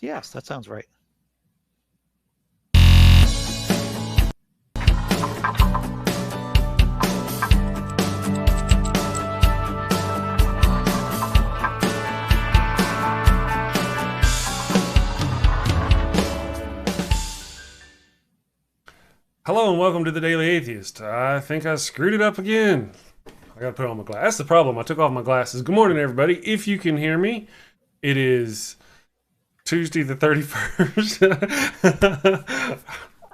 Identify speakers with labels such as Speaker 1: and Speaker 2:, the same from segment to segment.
Speaker 1: Yes, that sounds right.
Speaker 2: Hello and welcome to the Daily Atheist. I think I screwed it up again. I gotta put on my glasses. That's the problem. I took off my glasses. Good morning, everybody. If you can hear me, it is Tuesday the 31st.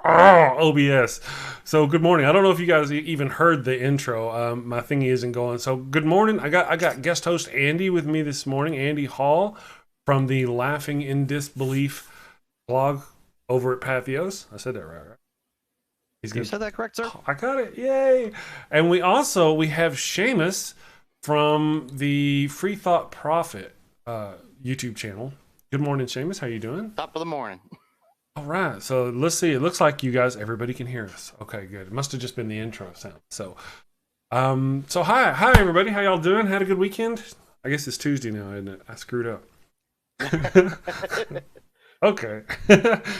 Speaker 2: OBS. So good morning. I don't know if you guys even heard the intro. My thingy isn't going. So good morning. I got guest host Andy with me this morning. Andy Hall from the Laughing in Disbelief blog over at Patheos. I said that right?
Speaker 1: You said that correct, sir?
Speaker 2: I got it. Yay. And we have Seamus from the Free Thought Prophet YouTube channel. Good morning, Seamus. How you doing?
Speaker 3: Top of the morning.
Speaker 2: All right. So let's see. It looks like you guys, everybody can hear us. Okay, good. It must have just been the intro sound. So hi everybody. How y'all doing? Had a good weekend? I guess it's Tuesday now, isn't it? I screwed up. Okay.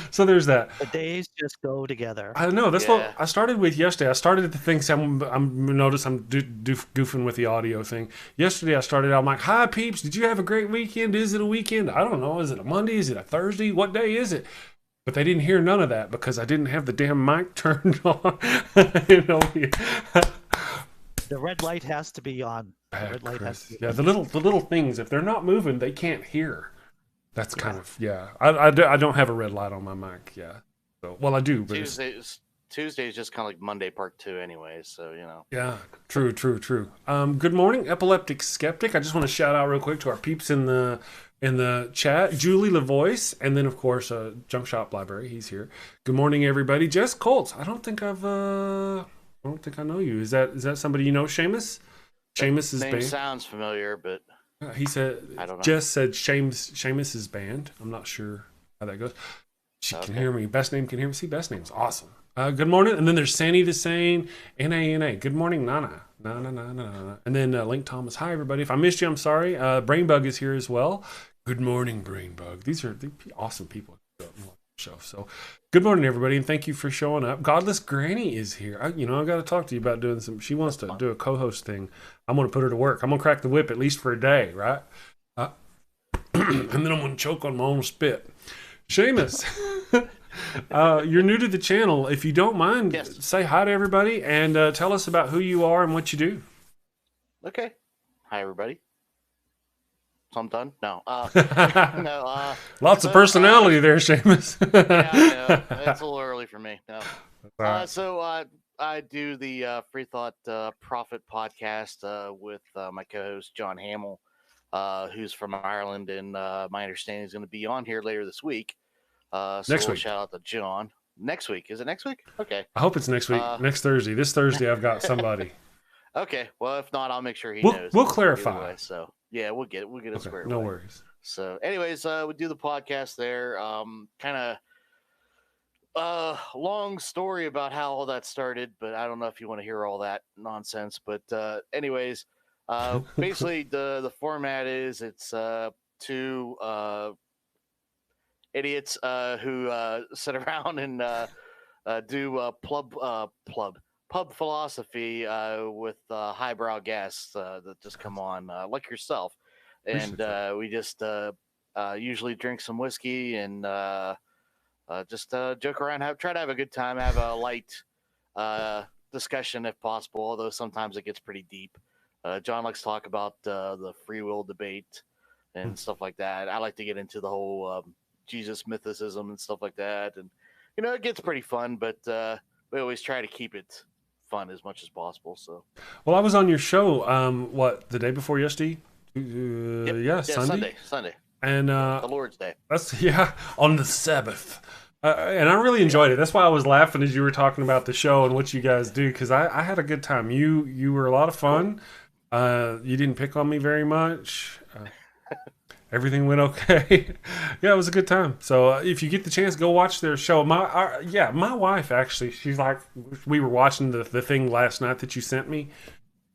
Speaker 2: So there's that.
Speaker 1: The days just go together.
Speaker 2: I know. That's what I started with yesterday. I started at the thing. Notice I'm goofing with the audio thing. Yesterday I started out, I'm like, hi peeps, did you have a great weekend? Is it a weekend? I don't know. Is it a Monday? Is it a Thursday? What day is it? But they didn't hear none of that because I didn't have the damn mic turned on.
Speaker 1: The red light has to be on.
Speaker 2: The little things, if they're not moving, they can't hear. That's kind of, I don't have a red light on my mic, So, well, I do, but
Speaker 3: Tuesday is just kind of like Monday part 2 anyway, so, you know.
Speaker 2: Yeah, true. Good morning, Epileptic Skeptic. I just want to shout out real quick to our peeps in the chat. Julie LaVoice, and then, of course, Junk Shop Library. He's here. Good morning, everybody. Jess Colts. I don't think I know you. Is that somebody you know, Seamus? Seamus's
Speaker 3: name
Speaker 2: band?
Speaker 3: Sounds familiar, but...
Speaker 2: He said,
Speaker 3: I don't know.
Speaker 2: Jess said Seamus's band. I'm not sure how that goes. She can hear me. Best name can hear me. See, best name's awesome. Good morning. And then there's Sandy the Sane, N-A-N-A. Good morning, Nana. Nana. And then Link Thomas. Hi, everybody. If I missed you, I'm sorry. Brainbug is here as well. Good morning, Brainbug. These are awesome people. Show. So good morning, everybody, and thank you for showing up. Godless Granny is here. I got to talk to you about doing some. She wants to do a co-host thing. I'm going to put her to work. I'm going to crack the whip at least for a day, right? And then I'm going to choke on my own spit. Seamus, you're new to the channel. If you don't mind, say hi to everybody and tell us about who you are and what you do.
Speaker 3: Okay. Hi, everybody. So I'm done? No.
Speaker 2: Lots of personality there, Seamus.
Speaker 3: Yeah, I know. It's a little early for me. No. So I do the Free Thought Prophet podcast with my co-host John Hamill, who's from Ireland, and my understanding is going to be on here later this week.
Speaker 2: Next week.
Speaker 3: Shout out to John. Next week. Is it next week? Okay.
Speaker 2: I hope it's next week. Next Thursday. This Thursday I've got somebody.
Speaker 3: Okay. Well, if not, I'll make sure he knows.
Speaker 2: We'll clarify.
Speaker 3: Way, so yeah, we'll get it squared away.
Speaker 2: No worries.
Speaker 3: So, anyways, we do the podcast there. Kind of long story about how all that started, but I don't know if you want to hear all that nonsense. But anyways, basically the format is it's two idiots who sit around and do pub philosophy with highbrow guests that just come on like yourself, and we just usually drink some whiskey and just joke around, try to have a good time, have a light discussion if possible, although sometimes it gets pretty deep. John likes to talk about the free will debate and stuff like that. I like to get into the whole Jesus mythicism and stuff like that, and it gets pretty fun, but we always try to keep it fun as much as possible. So,
Speaker 2: well, I was on your show the day before yesterday? Sunday, and
Speaker 3: the Lord's Day.
Speaker 2: That's on the Sabbath. And I really enjoyed it. That's why I was laughing as you were talking about the show and what you guys do, because I had a good time. You were a lot of fun. You didn't pick on me very much. Everything went okay. Yeah, it was a good time. So if you get the chance, go watch their show. My wife, actually, she's like, we were watching the thing last night that you sent me.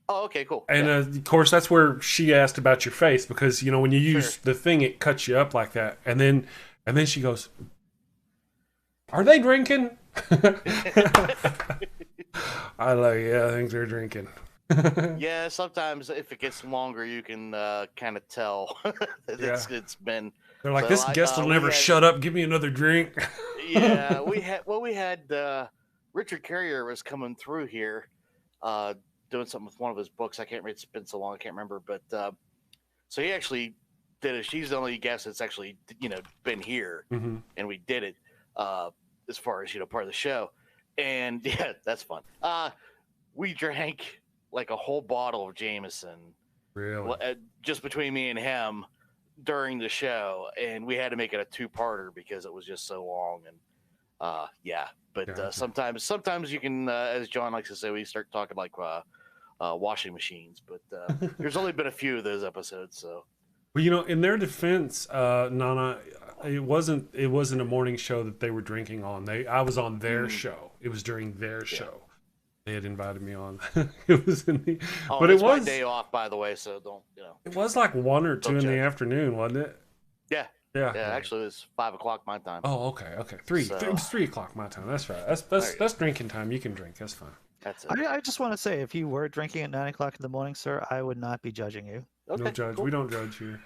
Speaker 3: Oh, okay, cool.
Speaker 2: And of course, that's where she asked about your face, because when you use the thing, it cuts you up like that. And then And then she goes, "Are they drinking?" I like, yeah, I think they're drinking.
Speaker 3: Yeah, sometimes if it gets longer, you can kind of tell that it's been.
Speaker 2: They're like,
Speaker 3: So,
Speaker 2: this guest will never shut up. Give me another drink.
Speaker 3: Yeah, we had Richard Carrier was coming through here, doing something with one of his books. I can't remember. It's been so long, I can't remember. But so he actually did it. She's the only guest that's actually been here, and we did it as far as part of the show. And yeah, that's fun. We drank like a whole bottle of Jameson,
Speaker 2: Really?
Speaker 3: just between me and him during the show, and we had to make it a two-parter because it was just so long. And yeah, but
Speaker 2: Gotcha.
Speaker 3: sometimes you can, as John likes to say, we start talking like washing machines. But there's only been a few of those episodes, so.
Speaker 2: Well, in their defense, Nana, it wasn't a morning show that they were drinking on. I was on their show. It was during their show. They had invited me on. It was in the, but it was
Speaker 3: my day off, by the way, so don't.
Speaker 2: It was like 1 or 2 in the afternoon, wasn't it?
Speaker 3: Yeah.
Speaker 2: Yeah.
Speaker 3: Actually, it was 5 o'clock my time.
Speaker 2: Oh, okay. 3. It was 3 o'clock my time. That's right. That's drinking time. You can drink. That's fine.
Speaker 3: That's it.
Speaker 1: I just want to say, if you were drinking at 9 o'clock in the morning, sir, I would not be judging you.
Speaker 3: Okay,
Speaker 2: no judge.
Speaker 3: cool.
Speaker 2: We don't judge here.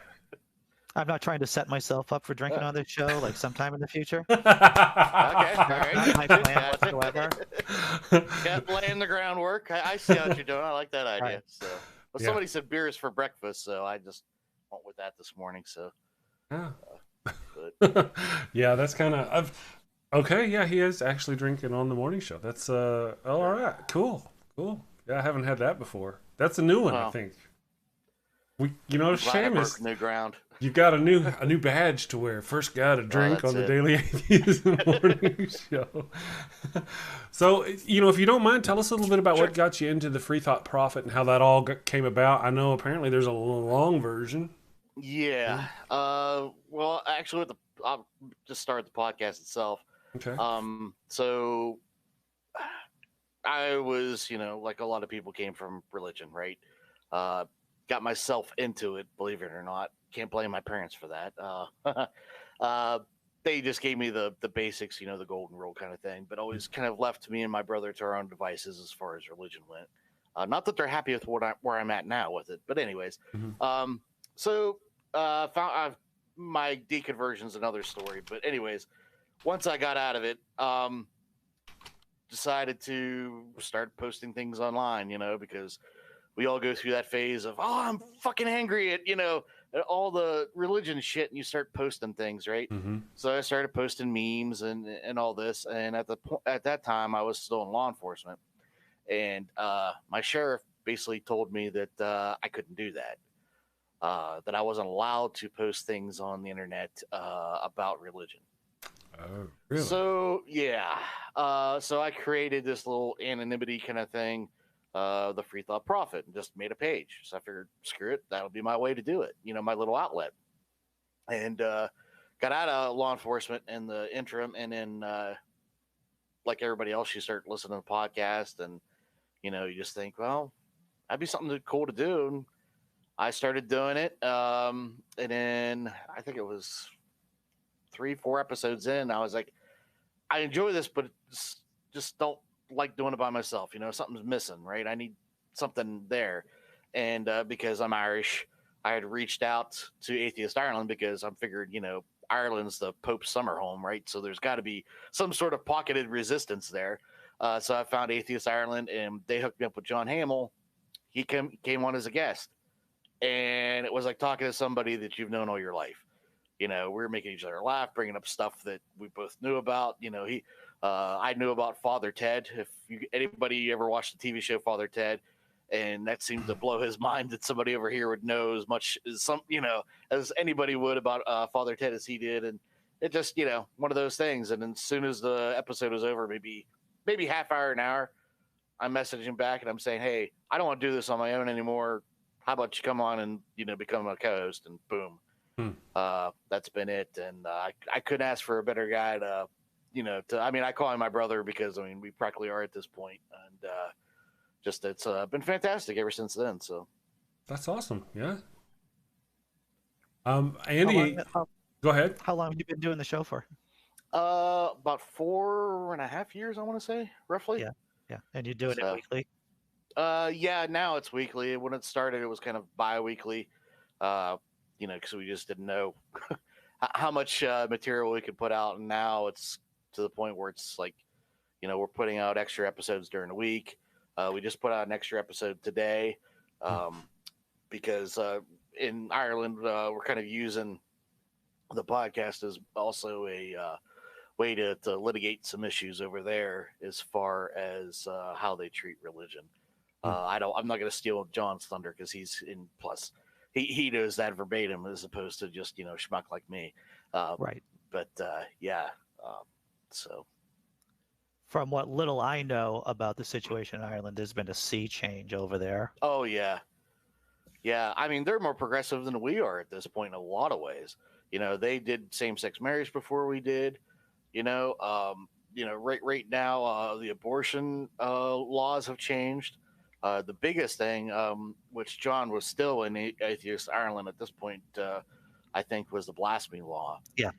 Speaker 1: I'm not trying to set myself up for drinking on this show, like sometime in the future.
Speaker 3: Okay, all right.
Speaker 1: Not my plan whatsoever.
Speaker 3: Kept laying the groundwork. I see what you're doing. I like that idea.
Speaker 1: Right.
Speaker 3: So, well, somebody said beers for breakfast, so I just went with that this morning. So,
Speaker 2: yeah, yeah, that's kind of. Okay, yeah, he is actually drinking on the morning show. That's all right, cool. Yeah, I haven't had that before. That's a new one, I think. Seamus,
Speaker 3: new ground.
Speaker 2: You've got a new badge to wear. First guy to drink on the Daily Atheist Morning show. So, if you don't mind, tell us a little bit about what got you into the Free Thought Prophet and how that all came about. I know apparently there's a long version.
Speaker 3: Yeah. Well, actually, I'll just start the podcast itself.
Speaker 2: Okay.
Speaker 3: So I was, like a lot of people, came from religion, right? Got myself into it, believe it or not. Can't blame my parents for that. They just gave me the basics, the golden rule kind of thing, but always kind of left me and my brother to our own devices as far as religion went. Not that they're happy with where I'm at now with it, but anyways. So found my deconversion's another story, but anyways, once I got out of it, decided to start posting things online, because we all go through that phase of, I'm fucking angry at, at all the religion shit, and you start posting things, right? So I started posting memes and all this, and at that time I was still in law enforcement, and my sheriff basically told me that I couldn't do that, that I wasn't allowed to post things on the internet about religion.
Speaker 2: Oh, really?
Speaker 3: So yeah, so I created this little anonymity kind of thing, the Free Thought Prophet, and just made a page. So I figured, screw it, that'll be my way to do it. My little outlet. And got out of law enforcement in the interim, and then like everybody else, you start listening to the podcast, and you just think, well, that'd be something cool to do. And I started doing it, and then I think it was 3-4 episodes in, I was like, I enjoy this, but just don't like doing it by myself. Something's missing, right? I need something there. And because I'm Irish, I had reached out to Atheist Ireland because I'm figured, Ireland's the Pope's summer home, right? So there's got to be some sort of pocketed resistance there. So I found Atheist Ireland, and they hooked me up with John Hamill. He came on as a guest, and it was like talking to somebody that you've known all your life. We were making each other laugh, bringing up stuff that we both knew about. I knew about Father Ted. If anybody ever watched the TV show Father Ted, and that seemed to blow his mind that somebody over here would know as much as as anybody would about Father Ted as he did. And it just, one of those things. And then as soon as the episode was over, maybe half hour, an hour, I'm messaging him back and I'm saying, hey, I don't want to do this on my own anymore. How about you come on and, become a co-host? And boom. That's been it. And I couldn't ask for a better guy to I call him my brother because we practically are at this point, and it's been fantastic ever since then. So
Speaker 2: that's awesome. Yeah. Andy, Go ahead.
Speaker 1: How long have you been doing the show for?
Speaker 3: About 4.5 years, I want to say, roughly.
Speaker 1: Yeah. Yeah. And you're doing it
Speaker 3: So,
Speaker 1: weekly?
Speaker 3: yeah, now it's weekly. When it started, it was kind of bi-weekly, because we just didn't know how much material we could put out. And now it's to the point where it's like, we're putting out extra episodes during the week. We just put out an extra episode today because in Ireland, we're kind of using the podcast as also a way to litigate some issues over there as far as how they treat religion. I'm not going to steal John's thunder because he's in plus. He knows that verbatim as opposed to just schmuck like me.
Speaker 1: Right.
Speaker 3: But yeah, so.
Speaker 1: From what little I know about the situation in Ireland, there's been a sea change over there.
Speaker 3: Oh yeah, yeah. I mean, they're more progressive than we are at this point in a lot of ways. They did same-sex marriage before we did. Right now, the abortion laws have changed. The biggest thing, which John was still in Atheist Ireland at this point, I think, was the blasphemy law.
Speaker 1: Yeah.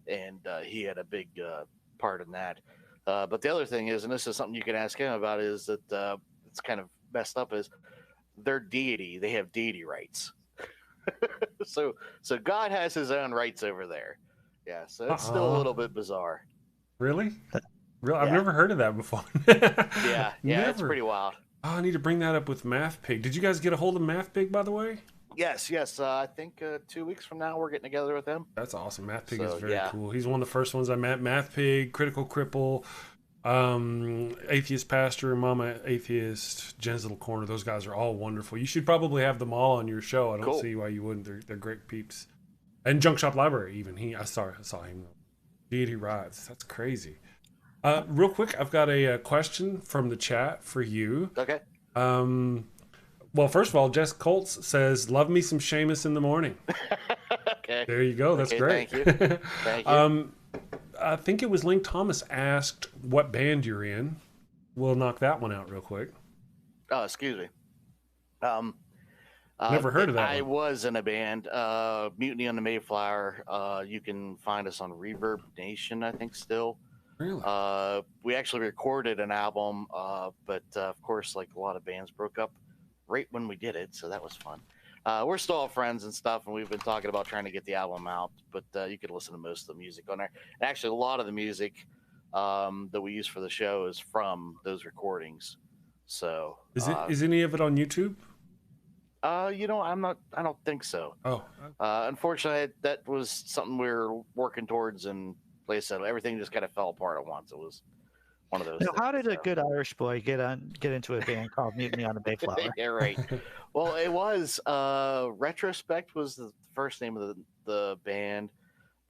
Speaker 3: And he had a big part in that. But the other thing is, and this is something you can ask him about, is that it's kind of messed up, is their deity. They have deity rights. so God has his own rights over there. Yeah, so it's still a little bit bizarre.
Speaker 2: Really? Really?
Speaker 3: Yeah.
Speaker 2: I've never heard of that before.
Speaker 3: Yeah, it's pretty wild.
Speaker 2: Oh, I need to bring that up with Math Pig. Did you guys get a hold of Math Pig, by the way?
Speaker 3: Yes. I think 2 weeks from now we're getting together with him.
Speaker 2: That's awesome. Math Pig is very
Speaker 3: yeah.
Speaker 2: cool. He's one of the first ones I met. Math Pig, Critical Cripple, Atheist Pastor, Mama Atheist, Jen's Little Corner. Those guys are all wonderful. You should probably have them all on your show. I don't see why you wouldn't. They're great peeps. And Junk Shop Library, even. I saw him. Deity Rides. That's crazy. Real quick, I've got a question from the chat for you.
Speaker 3: Okay.
Speaker 2: Well, first of all, Jess Colts says, "Love me some Seamus in the morning."
Speaker 3: Okay.
Speaker 2: There you go. That's great.
Speaker 3: Thank you. Thank you.
Speaker 2: I think it was Link Thomas asked what band you're in. We'll knock that one out real quick.
Speaker 3: Oh, excuse me.
Speaker 2: Never heard of that
Speaker 3: I
Speaker 2: one.
Speaker 3: was in a band, Mutiny on the Mayflower. You can find us on Reverb Nation, I think, still.
Speaker 2: Really?
Speaker 3: We actually recorded an album, but of course, like a lot of bands, broke up right when we did it, so that was fun. We're still all friends and stuff, and we've been talking about trying to get the album out, but you could listen to most of the music on there. And actually, a lot of the music that we use for the show is from those recordings. So
Speaker 2: is any of it on YouTube?
Speaker 3: I don't think so.
Speaker 2: Oh.
Speaker 3: Unfortunately, that was something we were working towards, and like I said, everything just kind of fell apart at once. It was one of those.
Speaker 1: Now, how did a good Irish boy get into a band called Mutiny on the Mayflower?
Speaker 3: Yeah, right. Well, it was Retrospect was the first name of the band.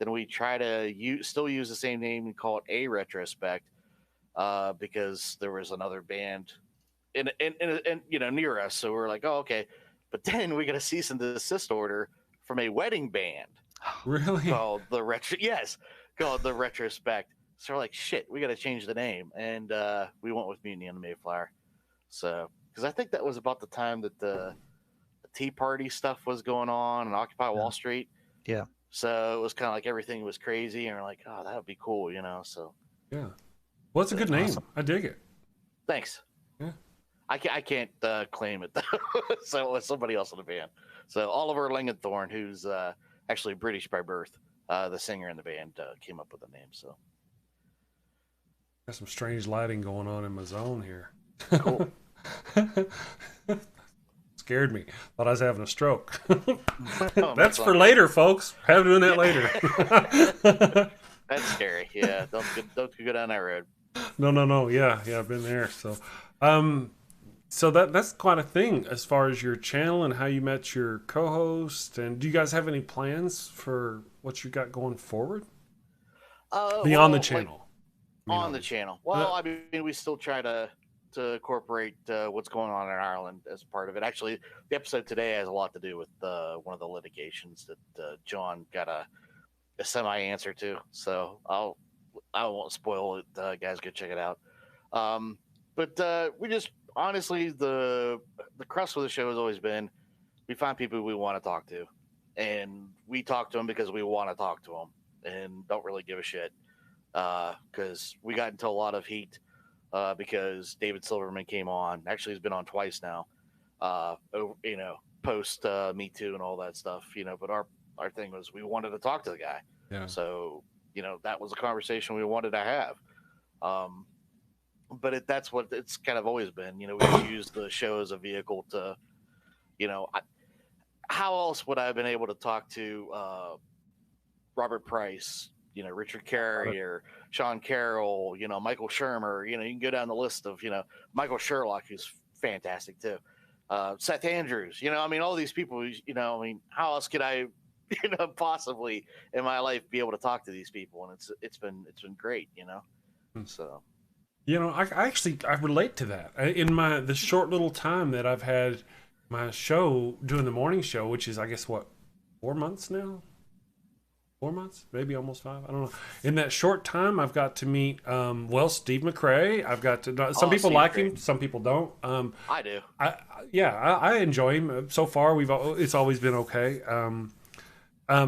Speaker 3: Then we try to still use the same name and call it A Retrospect because there was another band in near us. So we're like, oh, okay. But then we got a cease and desist order from a wedding band.
Speaker 2: Really?
Speaker 3: Called the Retrospect. So we're like, shit, we got to change the name, and we went with Mutiny on the Mayflower. So, because I think that was about the time that the Tea Party stuff was going on and Occupy Wall Street.
Speaker 1: Yeah.
Speaker 3: So it was kind of like everything was crazy, and we're like, oh, that would be cool, So.
Speaker 2: Yeah. Well, it's a good name.
Speaker 1: Awesome.
Speaker 2: I dig it.
Speaker 3: Thanks.
Speaker 2: Yeah.
Speaker 3: I can't claim it though. So it's somebody else in the band. So Oliver Langenthorne, who's actually British by birth, the singer in the band, came up with the name. So.
Speaker 2: Got some strange lighting going on in my zone here.
Speaker 3: Cool.
Speaker 2: Scared me. Thought I was having a stroke.
Speaker 3: Oh,
Speaker 2: That's for later, folks. Have doing that later.
Speaker 3: That's scary. Yeah, don't go down that road.
Speaker 2: No. Yeah, I've been there. So that's quite a thing as far as your channel and how you met your co-host. And do you guys have any plans for what you got going forward beyond the channel?
Speaker 3: On the channel. Well, I mean, we still try to incorporate what's going on in Ireland as part of it. Actually, the episode today has a lot to do with one of the litigations that John got a semi-answer to. So I won't spoil it. Guys, go check it out. But we just honestly the crust of the show has always been we find people we want to talk to, and we talk to him because we want to talk to him and don't really give a shit. Because we got into a lot of heat because David Silverman came on. Actually, he's been on twice now. Post Me Too and all that stuff. But our thing was we wanted to talk to the guy.
Speaker 2: Yeah.
Speaker 3: So that was a conversation we wanted to have. But that's what it's kind of always been. We use the show as a vehicle to, how else would I have been able to talk to Robert Price, Richard Carey or Sean Carroll, Michael Shermer, you can go down the list of, Michael Sherlock, who's fantastic too. Seth Andrews, all these people, how else could I, possibly in my life be able to talk to these people? And it's been great, so.
Speaker 2: I relate to that in the short little time that I've had my show, doing the morning show, which is, I guess, 4 months now? 4 months, maybe almost 5. I don't know. In that short time, I've got to meet, Steve McRae. I've got to. Some people like him, some people don't.
Speaker 3: I do.
Speaker 2: I enjoy him. So far, it's always been okay.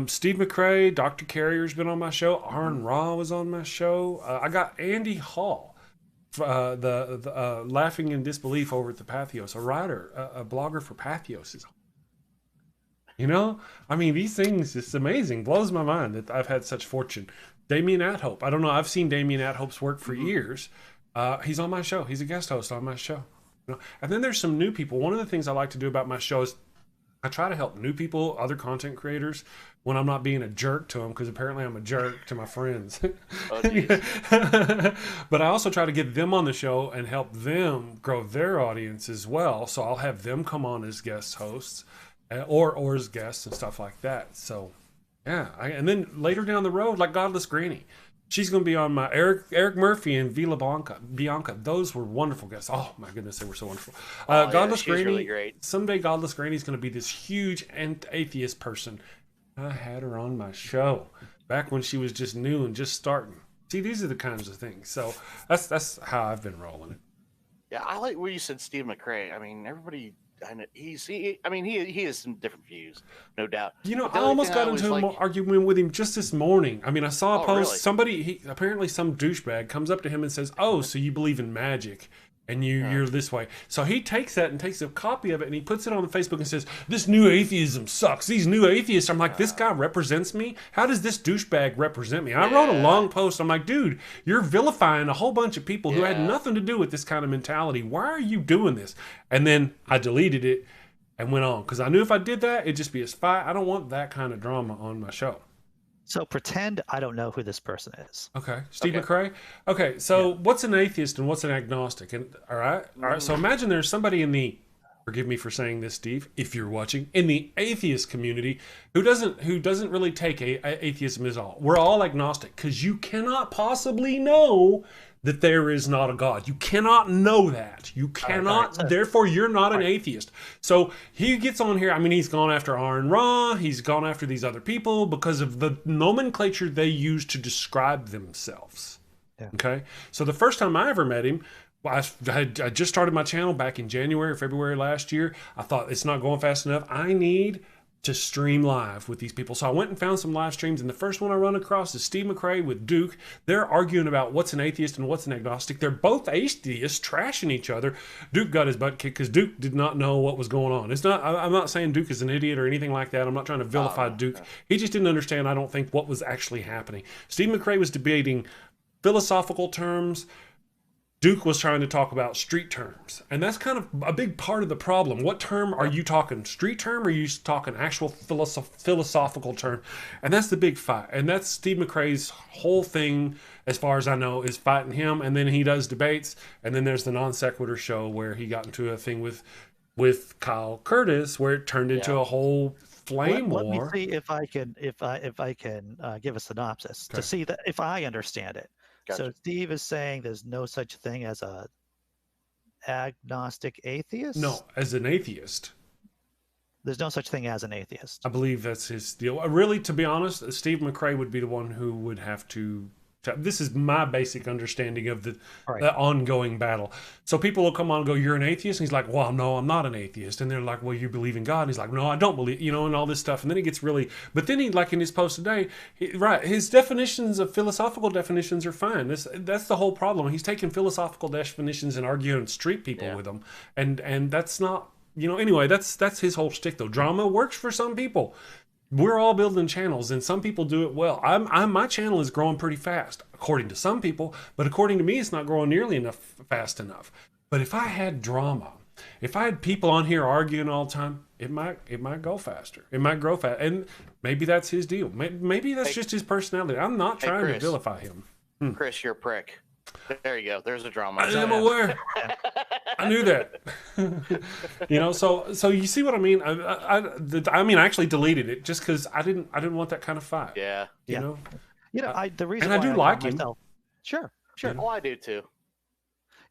Speaker 2: Steve McRae, Dr. Carrier's been on my show. Aaron Ra was on my show. I got Andy Hall, the Laughing in Disbelief over at the Patheos, a writer, a blogger for Patheos is on. These things, it's amazing. Blows my mind that I've had such fortune. Damien Athope. I don't know. I've seen Damien Athope's work for years. He's on my show. He's a guest host on my show. And then there's some new people. One of the things I like to do about my show is I try to help new people, other content creators, when I'm not being a jerk to them, because apparently I'm a jerk to my friends. But I also try to get them on the show and help them grow their audience as well. So I'll have them come on as guest hosts. Or as guests and stuff like that. So, yeah. And then later down the road, like Godless Granny, she's going to be on my Eric Murphy and Vila Bianca. Those were wonderful guests. Oh my goodness, they were so wonderful. Godless Granny,
Speaker 3: really great.
Speaker 2: Someday Godless Granny is going to be this huge atheist person. I had her on my show back when she was just new and just starting. See, these are the kinds of things. So that's how I've been rolling it.
Speaker 3: Yeah, I like where you said Steve McRae. Everybody. And he has some different views, no doubt.
Speaker 2: I almost got into an argument with him just this morning. I saw a post. Really? Apparently some douchebag comes up to him and says, "Oh, so you believe in magic, and you're this way." So he takes that and takes a copy of it and he puts it on Facebook and says, "This new atheism sucks. These new atheists." I'm like, this guy represents me? How does this douchebag represent me? I wrote a long post. I'm like, dude, you're vilifying a whole bunch of people who had nothing to do with this kind of mentality. Why are you doing this? And then I deleted it and went on, because I knew if I did that, it'd just be a fight. I don't want that kind of drama on my show.
Speaker 1: So pretend I don't know who this person is.
Speaker 2: Okay. Steve McRae? Okay, so what's an atheist and what's an agnostic? And all right. So imagine there's somebody in the, forgive me for saying this, Steve, if you're watching, in the atheist community who doesn't really take atheism as all. We're all agnostic, because you cannot possibly know that there is not a God. You cannot know that. You cannot, therefore you're not an atheist. So he gets on here, he's gone after Aaron Ra, he's gone after these other people because of the nomenclature they use to describe themselves. Yeah. Okay? So the first time I ever met him, I just started my channel back in January or February last year. I thought, it's not going fast enough. I need to stream live with these people. So I went and found some live streams, and the first one I run across is Steve McRae with Duke. They're arguing about what's an atheist and what's an agnostic. They're both atheists, trashing each other. Duke got his butt kicked because Duke did not know what was going on. I'm not saying Duke is an idiot or anything like that. I'm not trying to vilify Duke. He just didn't understand, I don't think, what was actually happening. Steve McRae was debating philosophical terms. Duke was trying to talk about street terms. And that's kind of a big part of the problem. What term are you talking? Street term, or are you talking actual philosophical term? And that's the big fight. And that's Steve McRae's whole thing, as far as I know, is fighting him. And then he does debates. And then there's the Non Sequitur show where he got into a thing with Kyle Curtis, where it turned into a whole flame war.
Speaker 1: Let me see if I can give a synopsis to see that if I understand it. Gotcha. So Steve is saying there's no such thing as a agnostic atheist?
Speaker 2: No, as an atheist.
Speaker 1: There's no such thing as an atheist.
Speaker 2: I believe that's his deal. Really, to be honest, Steve McRae would be the one who would have to This is my basic understanding of the ongoing battle. So people will come on and go, "You're an atheist?" And he's like, "Well, no, I'm not an atheist." And they're like, "Well, you believe in God?" And he's like, "No, I don't believe," and all this stuff. And then he gets really, but then he, like in his post today, his definitions of philosophical definitions are fine. That's the whole problem. He's taking philosophical definitions and arguing street people with them. And that's not, anyway, that's his whole shtick though. Drama works for some people. We're all building channels, and some people do it well. My channel is growing pretty fast, according to some people, but according to me, it's not growing nearly fast enough. But if I had drama, if I had people on here arguing all the time, it might go faster. It might grow fast, and maybe that's his deal. Maybe that's just his personality. I'm not trying to vilify him.
Speaker 3: Chris, you're a prick. There you go. There's a drama.
Speaker 2: I am aware. I knew that. So you see what I mean? I mean, I actually deleted it just because I didn't want that kind of fight.
Speaker 3: Yeah.
Speaker 2: The reason.
Speaker 1: And I
Speaker 2: do like him.
Speaker 1: Sure.
Speaker 3: Oh, I do too.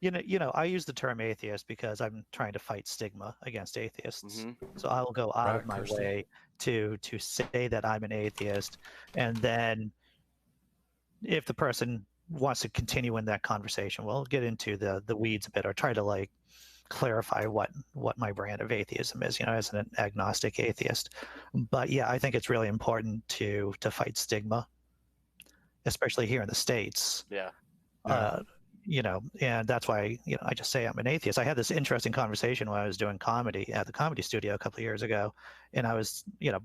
Speaker 1: I use the term atheist because I'm trying to fight stigma against atheists.
Speaker 3: Mm-hmm.
Speaker 1: So I will go out of my way to say that I'm an atheist, and then if the person wants to continue in that conversation, we'll get into the weeds a bit, or try to clarify what my brand of atheism is, as an agnostic atheist. But yeah, I think it's really important to fight stigma, especially here in the States.
Speaker 3: Yeah.
Speaker 1: And that's why I just say I'm an atheist. I had this interesting conversation when I was doing comedy at the Comedy Studio a couple of years ago, and I was,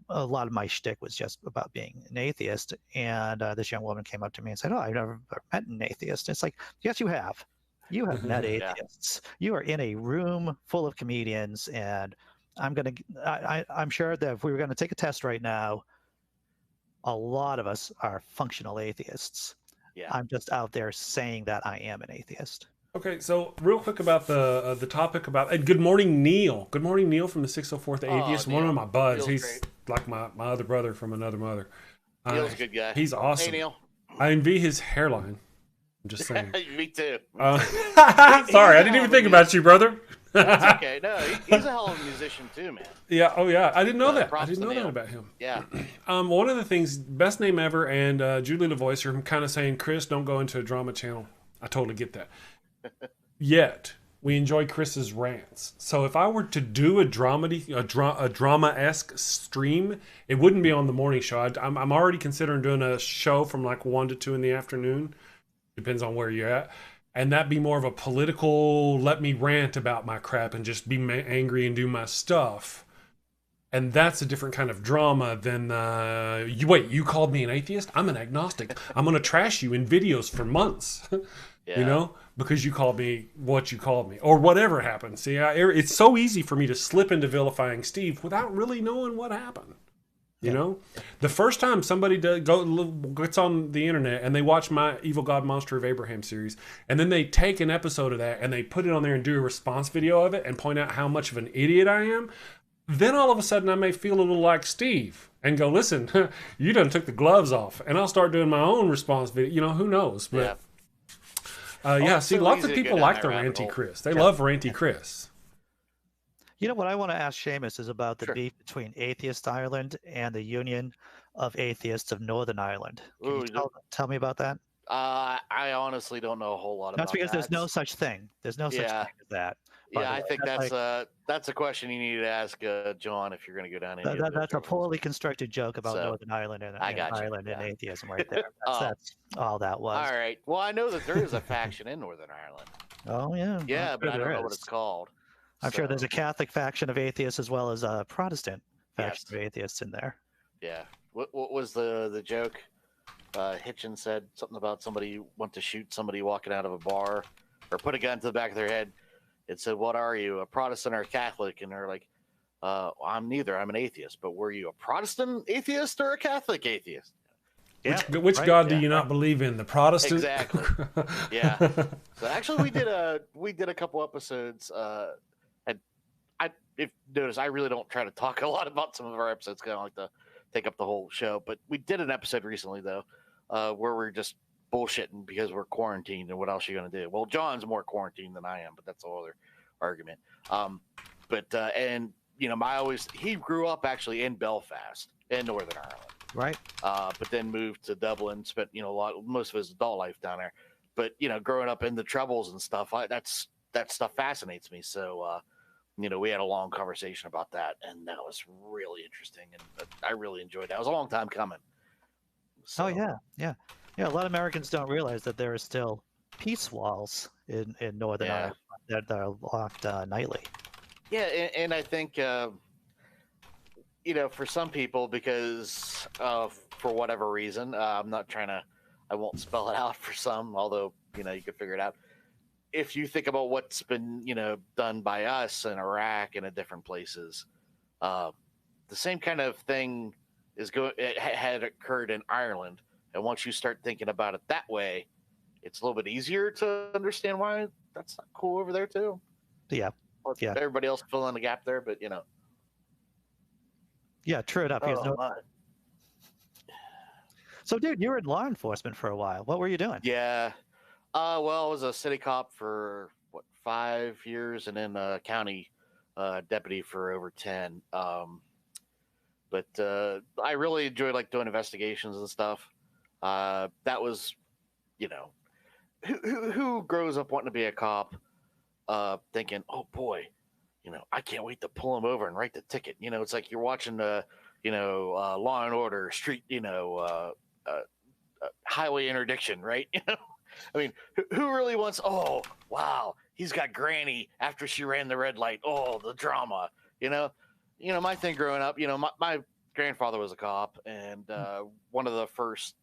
Speaker 1: a lot of my shtick was just about being an atheist. And this young woman came up to me and said, "Oh, I've never met an atheist." It's like, yes, you have. You have met atheists. You are in a room full of comedians, and I'm sure that if we were going to take a test right now, a lot of us are functional atheists. Yeah. I'm just out there saying that I am an atheist.
Speaker 2: Okay, so real quick about the topic about, and good morning, Neil. Good morning, Neil from the 604th Atheist. One of my buds. He's great. Like my other brother from another mother.
Speaker 3: Neil's a good guy.
Speaker 2: He's awesome.
Speaker 3: Hey, Neil.
Speaker 2: I envy his hairline. I'm just saying.
Speaker 3: Me too.
Speaker 2: Sorry, I didn't even think about you, brother.
Speaker 3: That's okay. No, he's a hell of a musician too, man.
Speaker 2: Yeah. Oh, yeah. I didn't know that. I didn't know that about him.
Speaker 3: Yeah.
Speaker 2: One of the things, best name ever, and Julie LaVoice are kind of saying, "Chris, don't go into a drama channel." I totally get that. Yet we enjoy Chris's rants. So if I were to do a drama-esque stream, it wouldn't be on the morning show. I'm already considering doing a show from 1 to 2 in the afternoon. Depends on where you're at. And that'd be more of a political, let me rant about my crap and just be angry and do my stuff. And that's a different kind of drama than, you called me an atheist? I'm an agnostic. I'm going to trash you in videos for months, because you called me what you called me, or whatever happened. See, it's so easy for me to slip into vilifying Steve without really knowing what happened. The first time somebody gets on the internet and they watch my Evil God Monster of Abraham series, and then they take an episode of that and they put it on there and do a response video of it and point out how much of an idiot I am, then all of a sudden I may feel a little like Steve and go, "Listen, you done took the gloves off," and I'll start doing my own response video. Who knows? But see, lots of people like the ranty Chris. They love ranty Chris.
Speaker 1: What I want to ask Seamus is about the beef between Atheist Ireland and the Union of Atheists of Northern Ireland. Can you tell me about that?
Speaker 3: I honestly don't know a whole lot about that.
Speaker 1: That's because there's no such thing. There's no such thing as that.
Speaker 3: Yeah, I think that's a question you need to ask John if you're going to go down any
Speaker 1: that's a poorly constructed joke about Northern Ireland and Ireland and atheism right there. That's all that was.
Speaker 3: All right. Well, I know that there is a faction in Northern Ireland.
Speaker 1: Oh, yeah.
Speaker 3: Yeah, but I don't know what it's called.
Speaker 1: I'm sure there's a Catholic faction of atheists as well as a Protestant faction of atheists in there.
Speaker 3: Yeah. What was the joke? Hitchens said something about somebody went to shoot somebody walking out of a bar, or put a gun to the back of their head. It said, "What are you, a Protestant or a Catholic?" And they're like, "I'm neither. I'm an atheist." But were you a Protestant atheist or a Catholic atheist?
Speaker 2: Yeah, which God do you not believe in? The Protestant?
Speaker 3: Exactly. Yeah. So actually, we did a couple episodes. If notice, I really don't try to talk a lot about some of our episodes. I don't like to take up the whole show. But we did an episode recently, though, where we're just bullshitting because we're quarantined, and what else are you going to do? Well, John's more quarantined than I am, but that's a whole other argument. He grew up actually in Belfast, in Northern Ireland.
Speaker 1: Right.
Speaker 3: But then moved to Dublin, spent most of his adult life down there. But growing up in the Troubles and stuff, that stuff fascinates me. So we had a long conversation about that, and that was really interesting, and I really enjoyed that. It was a long time coming. So,
Speaker 1: Oh yeah, yeah, yeah. A lot of Americans don't realize that there are still peace walls in Northern
Speaker 3: yeah.
Speaker 1: Ireland that are locked nightly.
Speaker 3: Yeah, and I think for some people, because for whatever reason, I'm not trying to, I won't spell it out for some, although you could figure it out. If you think about what's been done by us in Iraq and in different places, the same kind of thing had occurred in Ireland, and once you start thinking about it that way, it's a little bit easier to understand why that's not cool over there too.
Speaker 1: Yeah,
Speaker 3: Let
Speaker 1: yeah,
Speaker 3: everybody else fill in the gap there, but
Speaker 1: yeah. True enough.
Speaker 3: Oh, my.
Speaker 1: So, dude, you were in law enforcement for a while. What were you doing?
Speaker 3: Yeah. Well, I was a city cop for 5 years, and then a county deputy for over 10. But I really enjoyed doing investigations and stuff. That was, who grows up wanting to be a cop, thinking, oh boy, I can't wait to pull him over and write the ticket. It's like you're watching the, Law and Order, street, highway interdiction, right? I mean, who really wants? Oh, wow, he's got Granny after she ran the red light. Oh, the drama. My thing growing up. My grandfather was a cop, and one of the first,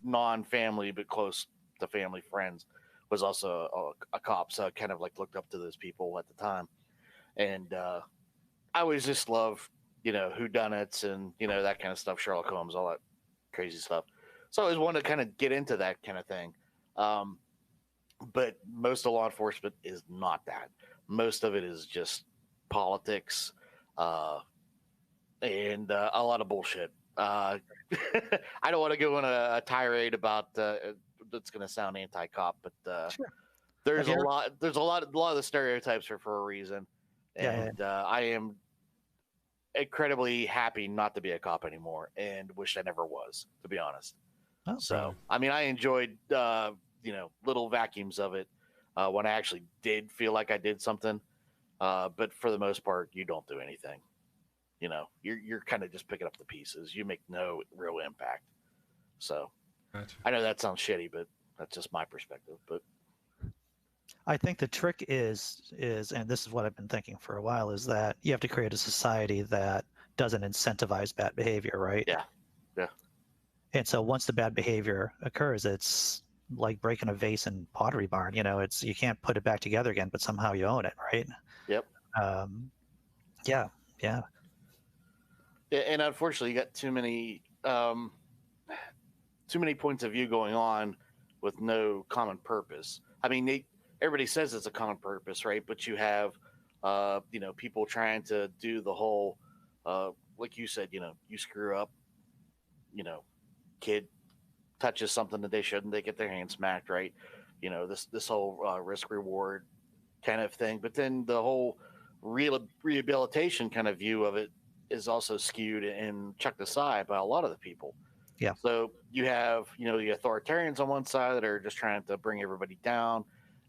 Speaker 3: non-family but close to family friends was also a cop. So I kind of looked up to those people at the time, and I always just loved, whodunits and that kind of stuff, Sherlock Holmes, all that crazy stuff. So I always wanted to kind of get into that kind of thing. But most of law enforcement is not that. Most of it is just politics and a lot of bullshit. I don't want to go on a tirade about that's going to sound anti-cop, but
Speaker 1: Sure.
Speaker 3: there's a lot of the stereotypes are for a reason, and I am incredibly happy not to be a cop anymore, and wish I never was, to be honest.
Speaker 1: Oh,
Speaker 3: So, I mean, I enjoyed, little vacuums of it when I actually did feel like I did something. But for the most part, you don't do anything. You're kind of just picking up the pieces. You make no real impact. So,
Speaker 2: Gotcha.
Speaker 3: I know that sounds shitty, but that's just my perspective. But
Speaker 1: I think the trick is, and this is what I've been thinking for a while, is that you have to create a society that doesn't incentivize bad behavior, right?
Speaker 3: yeah.
Speaker 1: And so once the bad behavior occurs, it's like breaking a vase in Pottery Barn. It's you can't put it back together again, but somehow you own it, right?
Speaker 3: Yep.
Speaker 1: Yeah.
Speaker 3: And unfortunately, you got too many points of view going on with no common purpose. I mean, everybody says it's a common purpose, right? But you have, people trying to do the whole, like you said, you screw up, kid touches something that they shouldn't, they get their hand smacked, right? This whole risk reward kind of thing. But then the whole rehabilitation kind of view of it is also skewed and chucked aside by a lot of the people.
Speaker 1: Yeah.
Speaker 3: So you have, the authoritarians on one side that are just trying to bring everybody down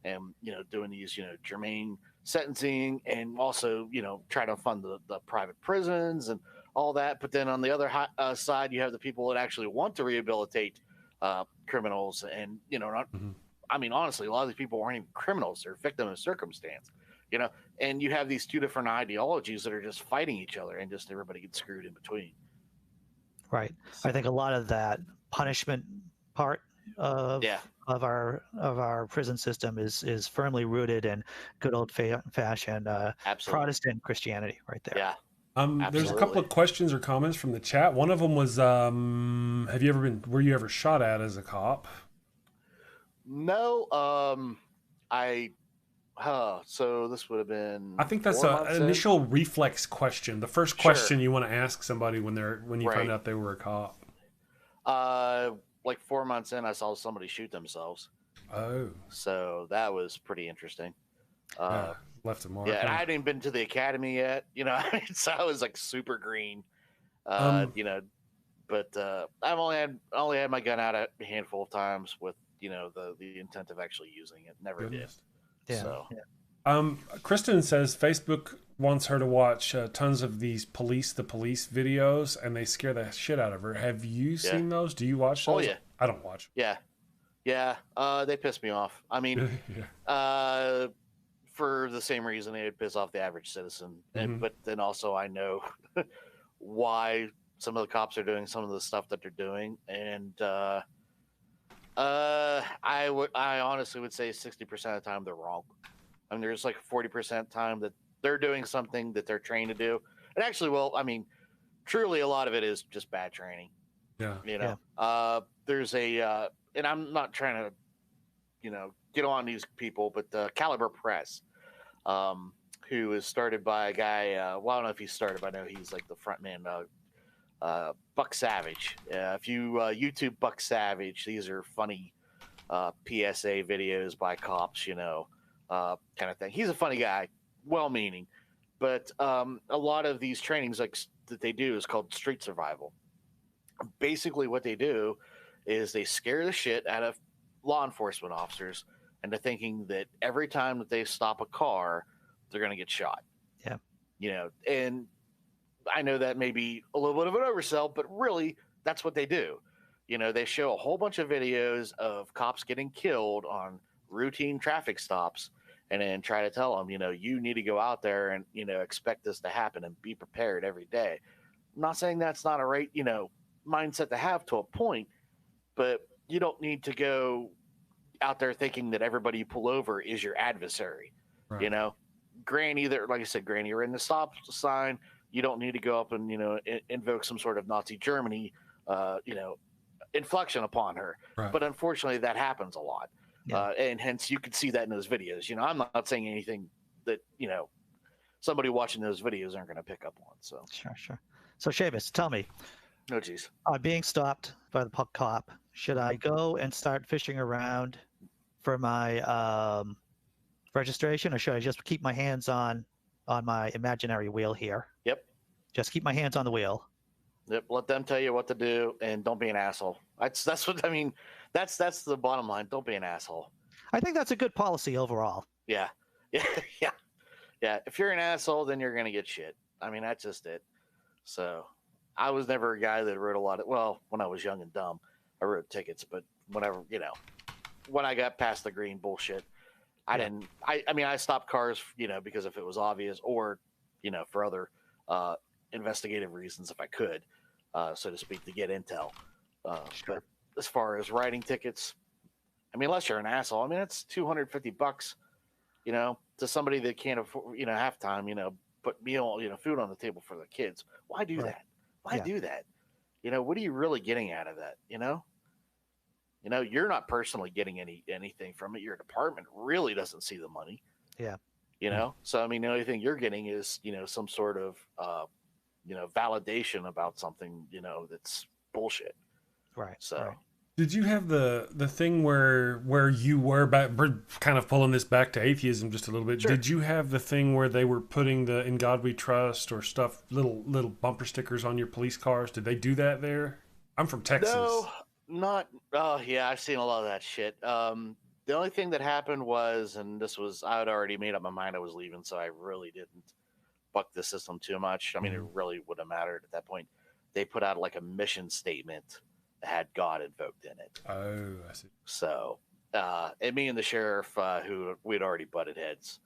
Speaker 3: and, doing these, germane sentencing, and also, try to fund the private prisons and all that. But then on the other side, you have the people that actually want to rehabilitate criminals, and, not,
Speaker 2: Mm-hmm.
Speaker 3: I mean, honestly, a lot of these people aren't even criminals. They're victims of circumstance, and you have these two different ideologies that are just fighting each other, and just everybody gets screwed in between.
Speaker 1: Right. I think a lot of that punishment part of our prison system is firmly rooted in good old fashioned Protestant Christianity, right there.
Speaker 3: Yeah.
Speaker 2: There's a couple of questions or comments from the chat. One of them was, were you ever shot at as a cop?
Speaker 3: No. So this would have been,
Speaker 2: I think that's an initial reflex question. The first question you want to ask somebody when you find out they were a cop.
Speaker 3: 4 months in, I saw somebody shoot themselves.
Speaker 2: Oh.
Speaker 3: So that was pretty interesting.
Speaker 2: Left a mark.
Speaker 3: Yeah, and I hadn't even been to the academy yet, so I was super green. But I've only had my gun out a handful of times with the intent of actually using it. Never
Speaker 2: Goodness.
Speaker 3: did.
Speaker 1: Yeah.
Speaker 3: So.
Speaker 1: Yeah.
Speaker 2: Kristen says Facebook wants her to watch tons of these the police videos, and they scare the shit out of her. Have you seen those? Do you watch those?
Speaker 3: Oh yeah.
Speaker 2: I don't watch.
Speaker 3: Yeah. They piss me off. I mean, for the same reason they would piss off the average citizen. But then also I know why some of the cops are doing some of the stuff that they're doing, and I honestly would say 60% of the time they're wrong. I mean, there's like 40% time that they're doing something that they're trained to do. And actually, well, I mean, truly a lot of it is just bad training.
Speaker 2: Yeah.
Speaker 3: There's and I'm not trying to, get on these people, but Caliber Press, who is started by a guy, well, I don't know if he started, but I know he's like the front man, Buck Savage. If you YouTube Buck Savage, these are funny PSA videos by cops, kind of thing. He's a funny guy, well-meaning, but a lot of these trainings like that they do is called street survival. Basically, what they do is they scare the shit out of law enforcement officers into thinking that every time that they stop a car, they're going to get shot.
Speaker 1: Yeah.
Speaker 3: And I know that may be a little bit of an oversell, but really, that's what they do. They show a whole bunch of videos of cops getting killed on routine traffic stops, and then try to tell them, you need to go out there and, expect this to happen and be prepared every day. I'm not saying that's not a right, mindset to have to a point, but you don't need to go out there thinking that everybody you pull over is your adversary.
Speaker 2: Right.
Speaker 3: Granny, like I said, Granny, you're in the stop sign. You don't need to go up and, invoke some sort of Nazi Germany, inflection upon her.
Speaker 2: Right.
Speaker 3: But unfortunately, that happens a lot.
Speaker 1: Yeah.
Speaker 3: And hence you can see that in those videos. I'm not saying anything that, somebody watching those videos aren't going to pick up on. So
Speaker 1: Sure. So Seamus, tell me,
Speaker 3: no, geez.
Speaker 1: being stopped by the cop, should I go and start fishing around for my registration, or should I just keep my hands on my imaginary wheel here?
Speaker 3: Yep.
Speaker 1: Just keep my hands on the wheel.
Speaker 3: Yep. Let them tell you what to do, and don't be an asshole. That's what I mean. That's the bottom line. Don't be an asshole.
Speaker 1: I think that's a good policy overall.
Speaker 3: Yeah. If you're an asshole, then you're gonna get shit. I mean, that's just it. So, I was never a guy that wrote a lot of. Well, when I was young and dumb, I wrote tickets. But whenever when I got past the green bullshit, I didn't. I mean, I stopped cars, because if it was obvious, or for other investigative reasons, if I could, so to speak, to get intel. But as far as writing tickets, I mean, unless you're an asshole, I mean, it's $250, to somebody that can't afford, half time, put meal, food on the table for the kids. Why do that? Why do that? What are you really getting out of that? You're not personally getting anything from it. Your department really doesn't see the money.
Speaker 1: Yeah.
Speaker 3: So I mean, the only thing you're getting is some sort of validation about something that's bullshit.
Speaker 1: Right.
Speaker 3: So.
Speaker 1: Right.
Speaker 2: Did you have the thing where you were back, kind of pulling this back to atheism just a little bit?
Speaker 3: Sure.
Speaker 2: Did you have the thing where they were putting the "In God We Trust" or stuff, little bumper stickers on your police cars? Did they do that there? I'm from Texas.
Speaker 3: No, not. Oh yeah, I've seen a lot of that shit. The only thing that happened was, and this was, I had already made up my mind I was leaving, so I really didn't buck the system too much. I mean, it really wouldn't have mattered at that point. They put out like a mission statement that had God invoked in it.
Speaker 2: Oh, I see.
Speaker 3: So, and me and the sheriff, who we'd already butted heads,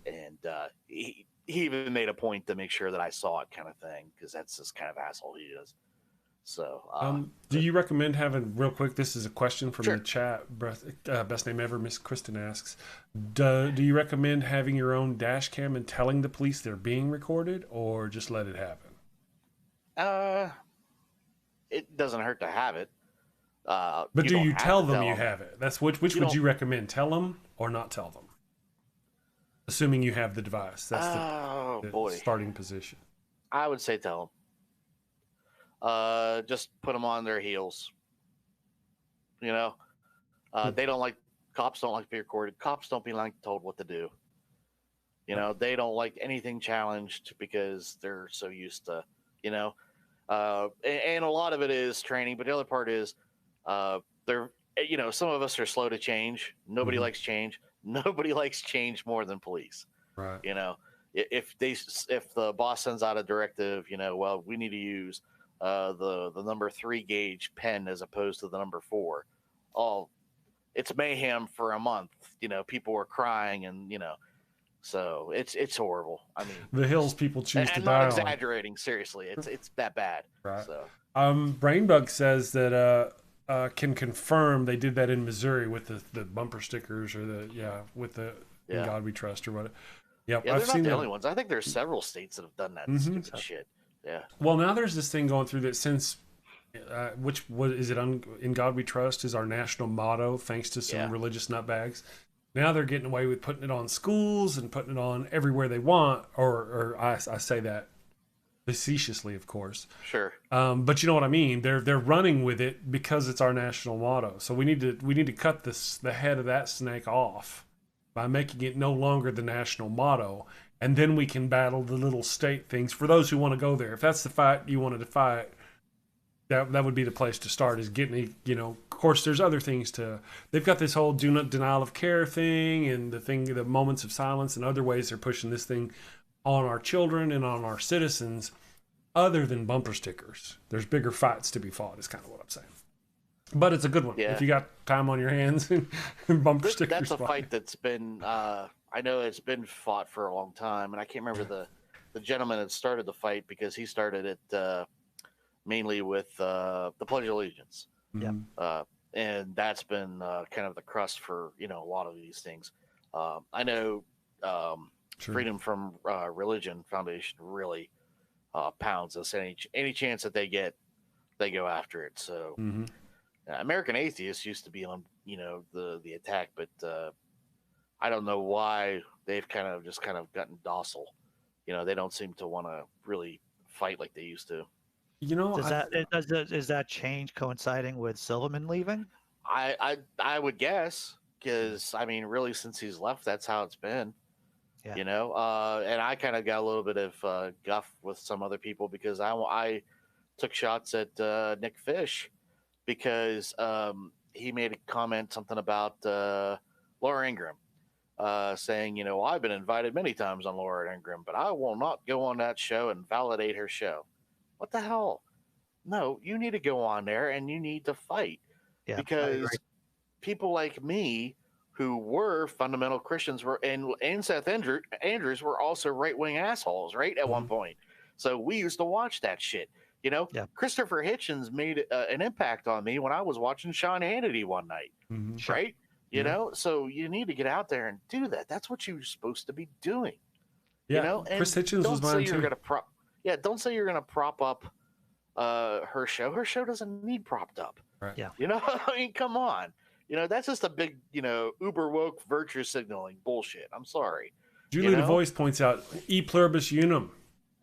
Speaker 3: and he even made a point to make sure that I saw it, kind of thing, because that's this kind of asshole he is. So,
Speaker 2: do you recommend having, real quick, this is a question from
Speaker 3: Sure.
Speaker 2: the chat, best name ever, Miss Kristen asks, do you recommend having your own dash cam and telling the police they're being recorded, or just let it happen?
Speaker 3: It doesn't hurt to have it.
Speaker 2: But do you tell them you have it? That's which would you recommend? Tell them or not tell them? Assuming you have the device. That's the starting position.
Speaker 3: I would say tell them. Just put them on their heels. They don't like, cops don't like to be recorded. Cops don't be told what to do. They don't like anything challenged because they're so used to, And a lot of it is training, but the other part is they're, some of us are slow to change. Nobody likes change. Nobody likes change more than police.
Speaker 2: Right.
Speaker 3: If the boss sends out a directive, well, we need to use the number 3 gauge pen as opposed to the number 4. Oh, it's mayhem for a month. People were crying, and so it's horrible. I mean,
Speaker 2: the hills people choose to
Speaker 3: I'm
Speaker 2: die
Speaker 3: not
Speaker 2: on.
Speaker 3: exaggerating. Seriously, it's that bad.
Speaker 2: Right.
Speaker 3: So,
Speaker 2: Brainbug says that can confirm they did that in Missouri with the bumper stickers, or with the In God We Trust or what. Yep,
Speaker 3: yeah,
Speaker 2: I've
Speaker 3: they're not
Speaker 2: seen
Speaker 3: the
Speaker 2: that.
Speaker 3: only ones. I think there's several states that have done that stupid shit. Yeah.
Speaker 2: Well, now there's this thing going through that since, what is it? In God We Trust is our national motto, thanks to some religious nutbags. Now they're getting away with putting it on schools and putting it on everywhere they want, or I say that facetiously, of course.
Speaker 3: Sure.
Speaker 2: But you know what I mean. They're running with it because it's our national motto. So we need to cut the head of that snake off by making it no longer the national motto, and then we can battle the little state things for those who want to go there. If that's the fight you wanted to fight, that would be the place to start, is getting, of course there's other things they've got this whole denial of care thing, and the moments of silence, and other ways they're pushing this thing on our children and on our citizens, other than bumper stickers. There's bigger fights to be fought, is kind of what I'm saying. But it's a good one.
Speaker 3: Yeah.
Speaker 2: If you got time on your hands, and bumper stickers.
Speaker 3: That's a fight that's been, I know it's been fought for a long time, and I can't remember the gentleman that started the fight, because he started it mainly with the Pledge of Allegiance.
Speaker 1: Yeah.
Speaker 3: And that's been kind of the crust for, a lot of these things. I know Freedom from Religion Foundation really pounds us. Any chance that they get, they go after it. So American Atheists used to be on, the attack, but I don't know why they've kind of gotten docile. They don't seem to want to really fight like they used to.
Speaker 1: Is that change coinciding with Silverman leaving?
Speaker 3: I would guess, because I mean, really, since he's left, that's how it's been.
Speaker 1: Yeah.
Speaker 3: And I kind of got a little bit of guff with some other people, because I took shots at Nick Fish, because he made a comment, something about Laura Ingraham, saying, I've been invited many times on Laura Ingraham, but I will not go on that show and validate her show. What the hell? No, you need to go on there and you need to fight, because people like me, who were fundamental Christians, and Seth Andrews were also right-wing assholes, right, at one point. So we used to watch that shit. Christopher Hitchens made an impact on me when I was watching Sean Hannity one night, right? So you need to get out there and do that. That's what you're supposed to be doing. And
Speaker 2: Chris Hitchens was mine too.
Speaker 3: Don't say you're gonna prop up her show. Her show doesn't need propped up.
Speaker 2: Right.
Speaker 1: Yeah.
Speaker 3: I mean, come on. That's just a big, uber woke virtue signaling bullshit. I'm sorry.
Speaker 2: Julie DeVois points out e pluribus unum.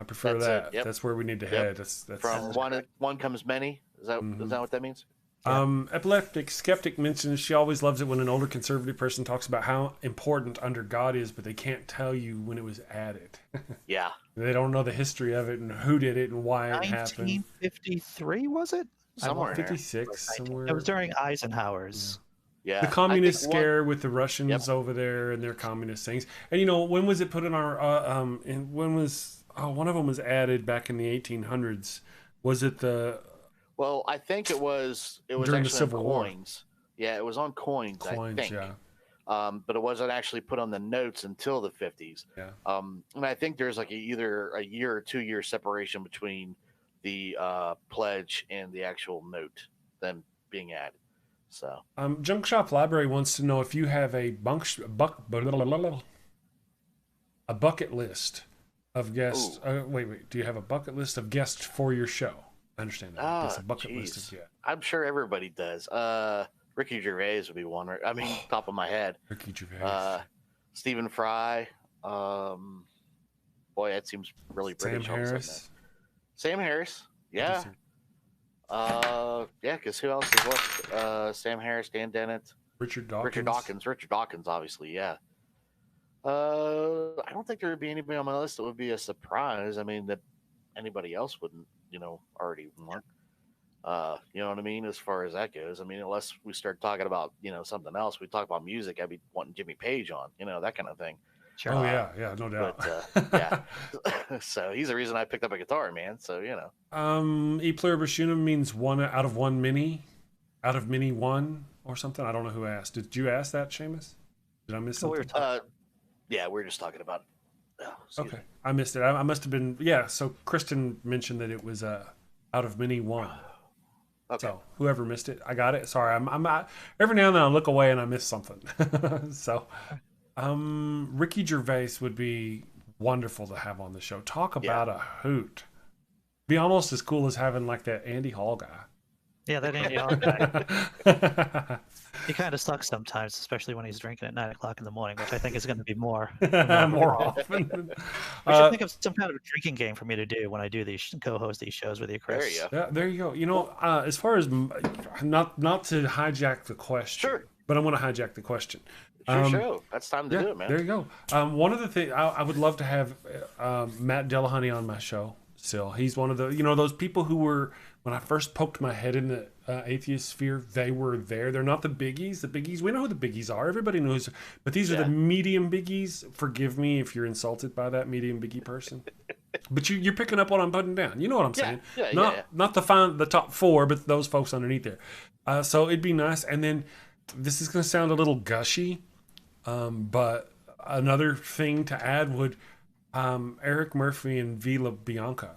Speaker 2: I prefer that.
Speaker 3: Yep.
Speaker 2: That's where we need to head. That's
Speaker 3: from one comes many. Is that what that means?
Speaker 2: Epileptic Skeptic mentions she always loves it when an older conservative person talks about how important under God is, but they can't tell you when it was added.
Speaker 3: Yeah.
Speaker 2: They don't know the history of it and who did it and why it happened.
Speaker 1: 1953, was it?
Speaker 3: Somewhere
Speaker 2: 56, somewhere.
Speaker 1: It was during Eisenhower's.
Speaker 3: Yeah.
Speaker 2: The communist scare with the Russians over there and their communist things. And when was it put in our when was one of them was added back in the 1800s? Was it the
Speaker 3: Well, I think it was
Speaker 2: during the Civil War.
Speaker 3: Coins. Yeah, it was on coins, I think.
Speaker 2: Yeah.
Speaker 3: But it wasn't actually put on the notes until the 50s.
Speaker 2: Yeah.
Speaker 3: And I think there's like either a year or 2 year separation between the pledge and the actual note, them being added. So,
Speaker 2: Junk Shop Library wants to know if you have a bucket list of guests. Wait. Do you have a bucket list of guests for your show? I understand that. It's a bucket list of
Speaker 3: I'm sure everybody does. Ricky Gervais would be one. I mean, top of my head.
Speaker 2: Ricky Gervais.
Speaker 3: Stephen Fry. Boy, that seems really British.
Speaker 2: Sam Harris.
Speaker 3: Sam Harris. Yeah. Because who else is what? Sam Harris, Dan Dennett,
Speaker 2: Richard Dawkins,
Speaker 3: obviously. Yeah. I don't think there would be anybody on my list that would be a surprise. I mean, that anybody else wouldn't already won. You know what I mean? As far as that goes, I mean, unless we start talking about, something else, we talk about music, I'd be wanting Jimmy Page on, that kind of thing.
Speaker 1: Sure.
Speaker 2: Oh yeah, no doubt.
Speaker 3: But yeah, so he's the reason I picked up a guitar, man. So
Speaker 2: E pluribus unum means one out of one many, out of many one or something. I don't know who asked. Did you ask that, Seamus? Did I miss something?
Speaker 3: Yeah, we were just talking about.
Speaker 2: Okay, I missed it. I must have been. Yeah. So Kristen mentioned that it was out of many one. Okay. So whoever missed it, I got it. Sorry, I'm every now and then I look away and I miss something. So, Ricky Gervais would be wonderful to have on the show. Talk about a hoot. Be almost as cool as having like that Andy Hall guy.
Speaker 1: Yeah, that Andy Hall guy. He kind of sucks sometimes, especially when he's drinking at 9 o'clock in the morning, which I think is going to be more
Speaker 2: often.
Speaker 1: I should think of some kind of a drinking game for me to do when I do these co-host these shows with you, Chris.
Speaker 3: There you go.
Speaker 2: Yeah, there you go. As far as not to hijack the question,
Speaker 3: sure,
Speaker 2: but I want to hijack the question.
Speaker 3: Sure. That's time to do it, man.
Speaker 2: There you go. One of the things I would love to have Matt Dillahunty on my show. Still, he's one of the those people who were, when I first poked my head in the atheist sphere, they were there. They're not the biggies. The biggies, we know who the biggies are. Everybody knows, but these are the medium biggies. Forgive me if you're insulted by that medium biggie person, but you're picking up what I'm putting down. You know what I'm saying? Not the top four, but those folks underneath there. So it'd be nice. And then this is going to sound a little gushy, but another thing to add would. Eric Murphy and Vila Bianca.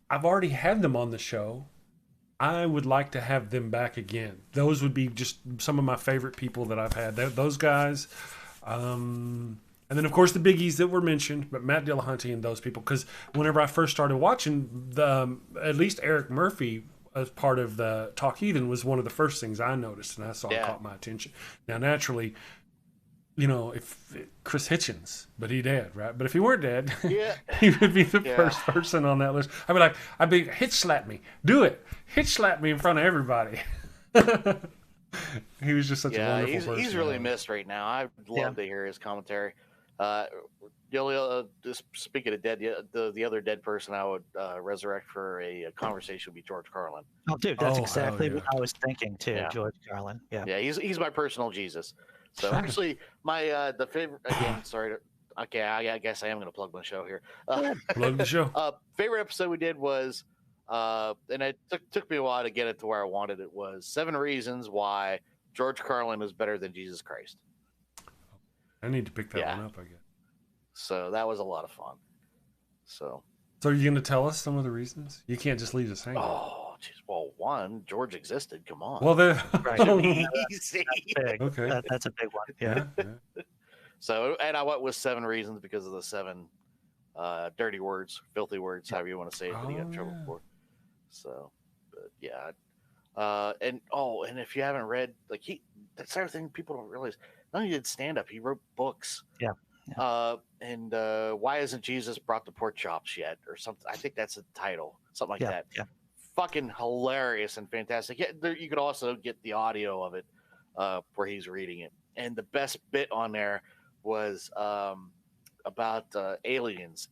Speaker 2: I've already had them on the show. I would like to have them back again. Those would be just some of my favorite people that I've had. Those guys. And then, of course, the biggies that were mentioned, but Matt Dillahunty and those people. Because whenever I first started watching, at least Eric Murphy, as part of the Talk Heathen, was one of the first things I noticed, and I saw it caught my attention. Now, naturally, if Chris Hitchens, but he dead, right? But if he weren't dead, he would be the first person on that list. I'd be hitch slap me, do it, hitch slap me in front of everybody. He was just such a wonderful person.
Speaker 3: He's really missed right now. I'd love to hear his commentary. Just speaking of dead, the other dead person I would resurrect for a conversation would be George Carlin.
Speaker 1: Oh, dude, that's exactly what I was thinking too. Yeah. George Carlin. Yeah,
Speaker 3: he's my personal Jesus. So actually, my the favorite again. Sorry. Okay, I guess I am going to plug my show here.
Speaker 2: Plug the show.
Speaker 3: Favorite episode we did was, and it took me a while to get it to where I wanted it. Was 7 reasons why George Carlin is better than Jesus Christ.
Speaker 2: I need to pick that one up, I guess.
Speaker 3: So that was a lot of fun. So
Speaker 2: are you going to tell us some of the reasons? You can't just leave us hanging.
Speaker 3: Oh, geez. Well, one, George existed. Come on.
Speaker 2: Well, then,
Speaker 3: easy.
Speaker 2: Okay,
Speaker 1: that's a big one. Yeah.
Speaker 3: So, and I went with 7 reasons because of the 7 dirty words, filthy words, however you want to say it, that he got in trouble for. So, but yeah. And if you haven't read, that's the other thing people don't realize. Not only did stand up, he wrote books.
Speaker 1: Yeah.
Speaker 3: And why isn't Jesus brought the pork chops yet, or something? I think that's the title, something like that. Yeah. Fucking hilarious and fantastic. Yeah, you could also get the audio of it where he's reading it. And the best bit on there was about aliens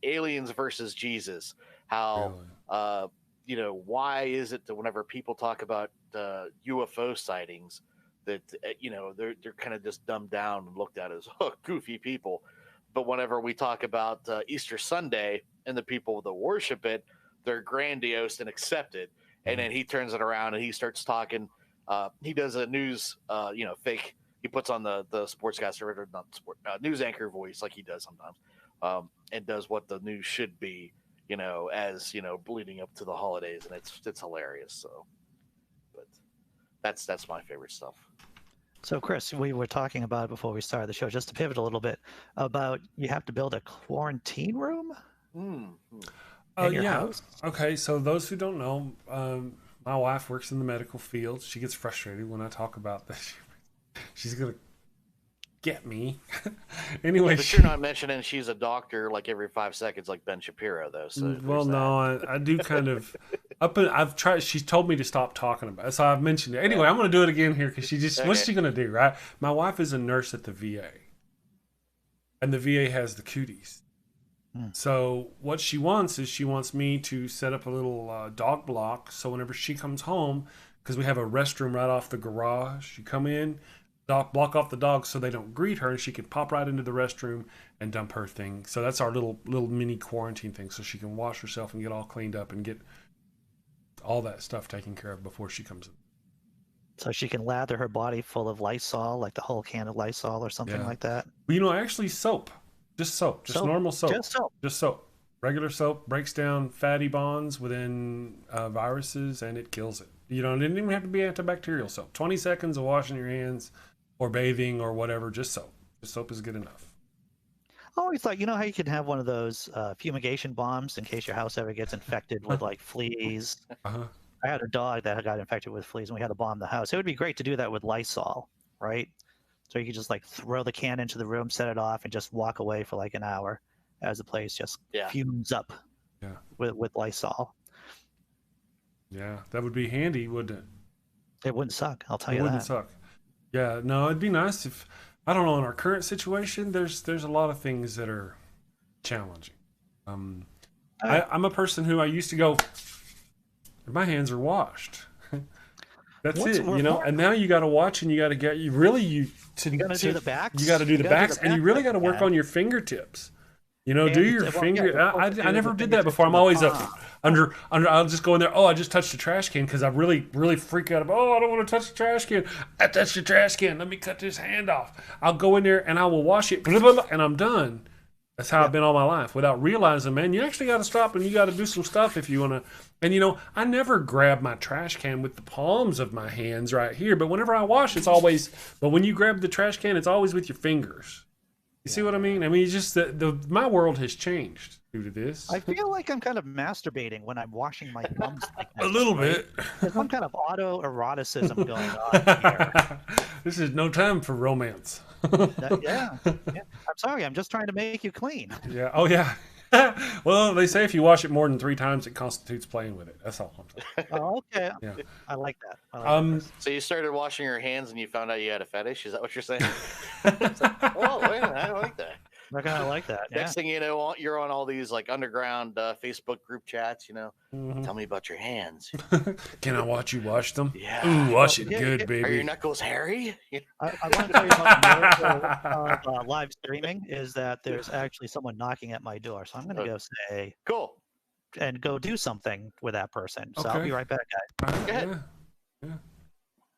Speaker 3: versus Jesus. How why is it that whenever people talk about UFO sightings, that they're kind of just dumbed down and looked at as goofy people, but whenever we talk about Easter Sunday and the people that worship it, they're grandiose and accepted. And then he turns it around and he starts talking. He does a news, fake. He puts on the sportscaster, or not news anchor voice like he does sometimes, and does what the news should be, as leading up to the holidays, and it's hilarious. So, but that's my favorite stuff.
Speaker 1: So, Chris, we were talking about it before we started the show, just to pivot a little bit, about you have to build a quarantine room?
Speaker 2: In your house? Okay, so those who don't know, my wife works in the medical field. She gets frustrated when I talk about this. She's going to get me. Anyway.
Speaker 3: But you're not mentioning she's a doctor like every 5 seconds like Ben Shapiro, though. So
Speaker 2: well, no, I do kind of... I've tried. She's told me to stop talking about it, so I've mentioned it. Anyway, I'm going to do it again here because what's she going to do, right? My wife is a nurse at the VA, and the VA has the cooties.
Speaker 1: Hmm.
Speaker 2: So what she wants is she wants me to set up a little dog block. So whenever she comes home, because we have a restroom right off the garage, you come in, block off the dogs so they don't greet her, and she can pop right into the restroom and dump her thing. So that's our little mini quarantine thing. So she can wash herself and get all cleaned up and get all that stuff taken care of before she comes in.
Speaker 1: So she can lather her body full of Lysol, like the whole can of Lysol or something like that.
Speaker 2: Well, actually soap. Just soap. Just normal soap. Just soap. Regular soap breaks down fatty bonds within viruses, and it kills it. It didn't even have to be antibacterial soap. 20 seconds of washing your hands or bathing or whatever, just soap. Just soap is good enough.
Speaker 1: I always thought, how you can have one of those fumigation bombs in case your house ever gets infected with like fleas.
Speaker 2: Uh-huh.
Speaker 1: I had a dog that got infected with fleas, and we had to bomb the house. It would be great to do that with Lysol, right? So you could just like throw the can into the room, set it off, and just walk away for like an hour as the place just fumes up with Lysol.
Speaker 2: Yeah, that would be handy, wouldn't it?
Speaker 1: It wouldn't suck, I'll tell you that.
Speaker 2: It wouldn't suck. Yeah, no, it'd be nice if, I don't know, in our current situation, there's a lot of things that are challenging. I'm a person who I used to go, my hands are washed. That's it, and now you got to watch, and you got to get, you got to
Speaker 1: do the backs.
Speaker 2: You got to do the backs, and you really got to work on your fingertips. Do your finger. I never did that before. I'm always under. I'll just go in there. Oh, I just touched the trash can because I really freak out. Oh, I don't want to touch the trash can. I touched the trash can. Let me cut this hand off. I'll go in there and I will wash it, and I'm done. That's how I've been all my life without realizing, man, you actually got to stop and you got to do some stuff if you want to. And, I never grab my trash can with the palms of my hands right here. But whenever I wash, it's always, but when you grab the trash can, it's always with your fingers. You see what I mean? I mean, it's just my world has changed due to this.
Speaker 1: I feel like I'm kind of masturbating when I'm washing my thumbs like this.
Speaker 2: A little bit.
Speaker 1: There's some kind of autoeroticism going on here.
Speaker 2: This is no time for romance.
Speaker 1: Yeah. I'm sorry. I'm just trying to make you clean.
Speaker 2: Yeah. Oh, yeah. Well, they say if you wash it more than 3 times, it constitutes playing with it. That's all I'm saying.
Speaker 1: Oh, okay.
Speaker 2: Yeah.
Speaker 1: I like that.
Speaker 3: So you started washing your hands and you found out you had a fetish? Is that what you're saying? Oh, wait, I like that.
Speaker 1: I kind of like that.
Speaker 3: Next thing you know, you're on all these like underground Facebook group chats.
Speaker 2: Mm-hmm.
Speaker 3: Tell me about your hands.
Speaker 2: Can I watch you wash them?
Speaker 3: Yeah.
Speaker 2: Ooh, wash it good, baby.
Speaker 3: Are your knuckles hairy?
Speaker 1: I want to tell you about the miracle of live streaming is that there's actually someone knocking at my door. So I'm going to go say,
Speaker 3: cool,
Speaker 1: and go do something with that person. So I'll be right back, guys.
Speaker 3: Go ahead.
Speaker 2: Yeah.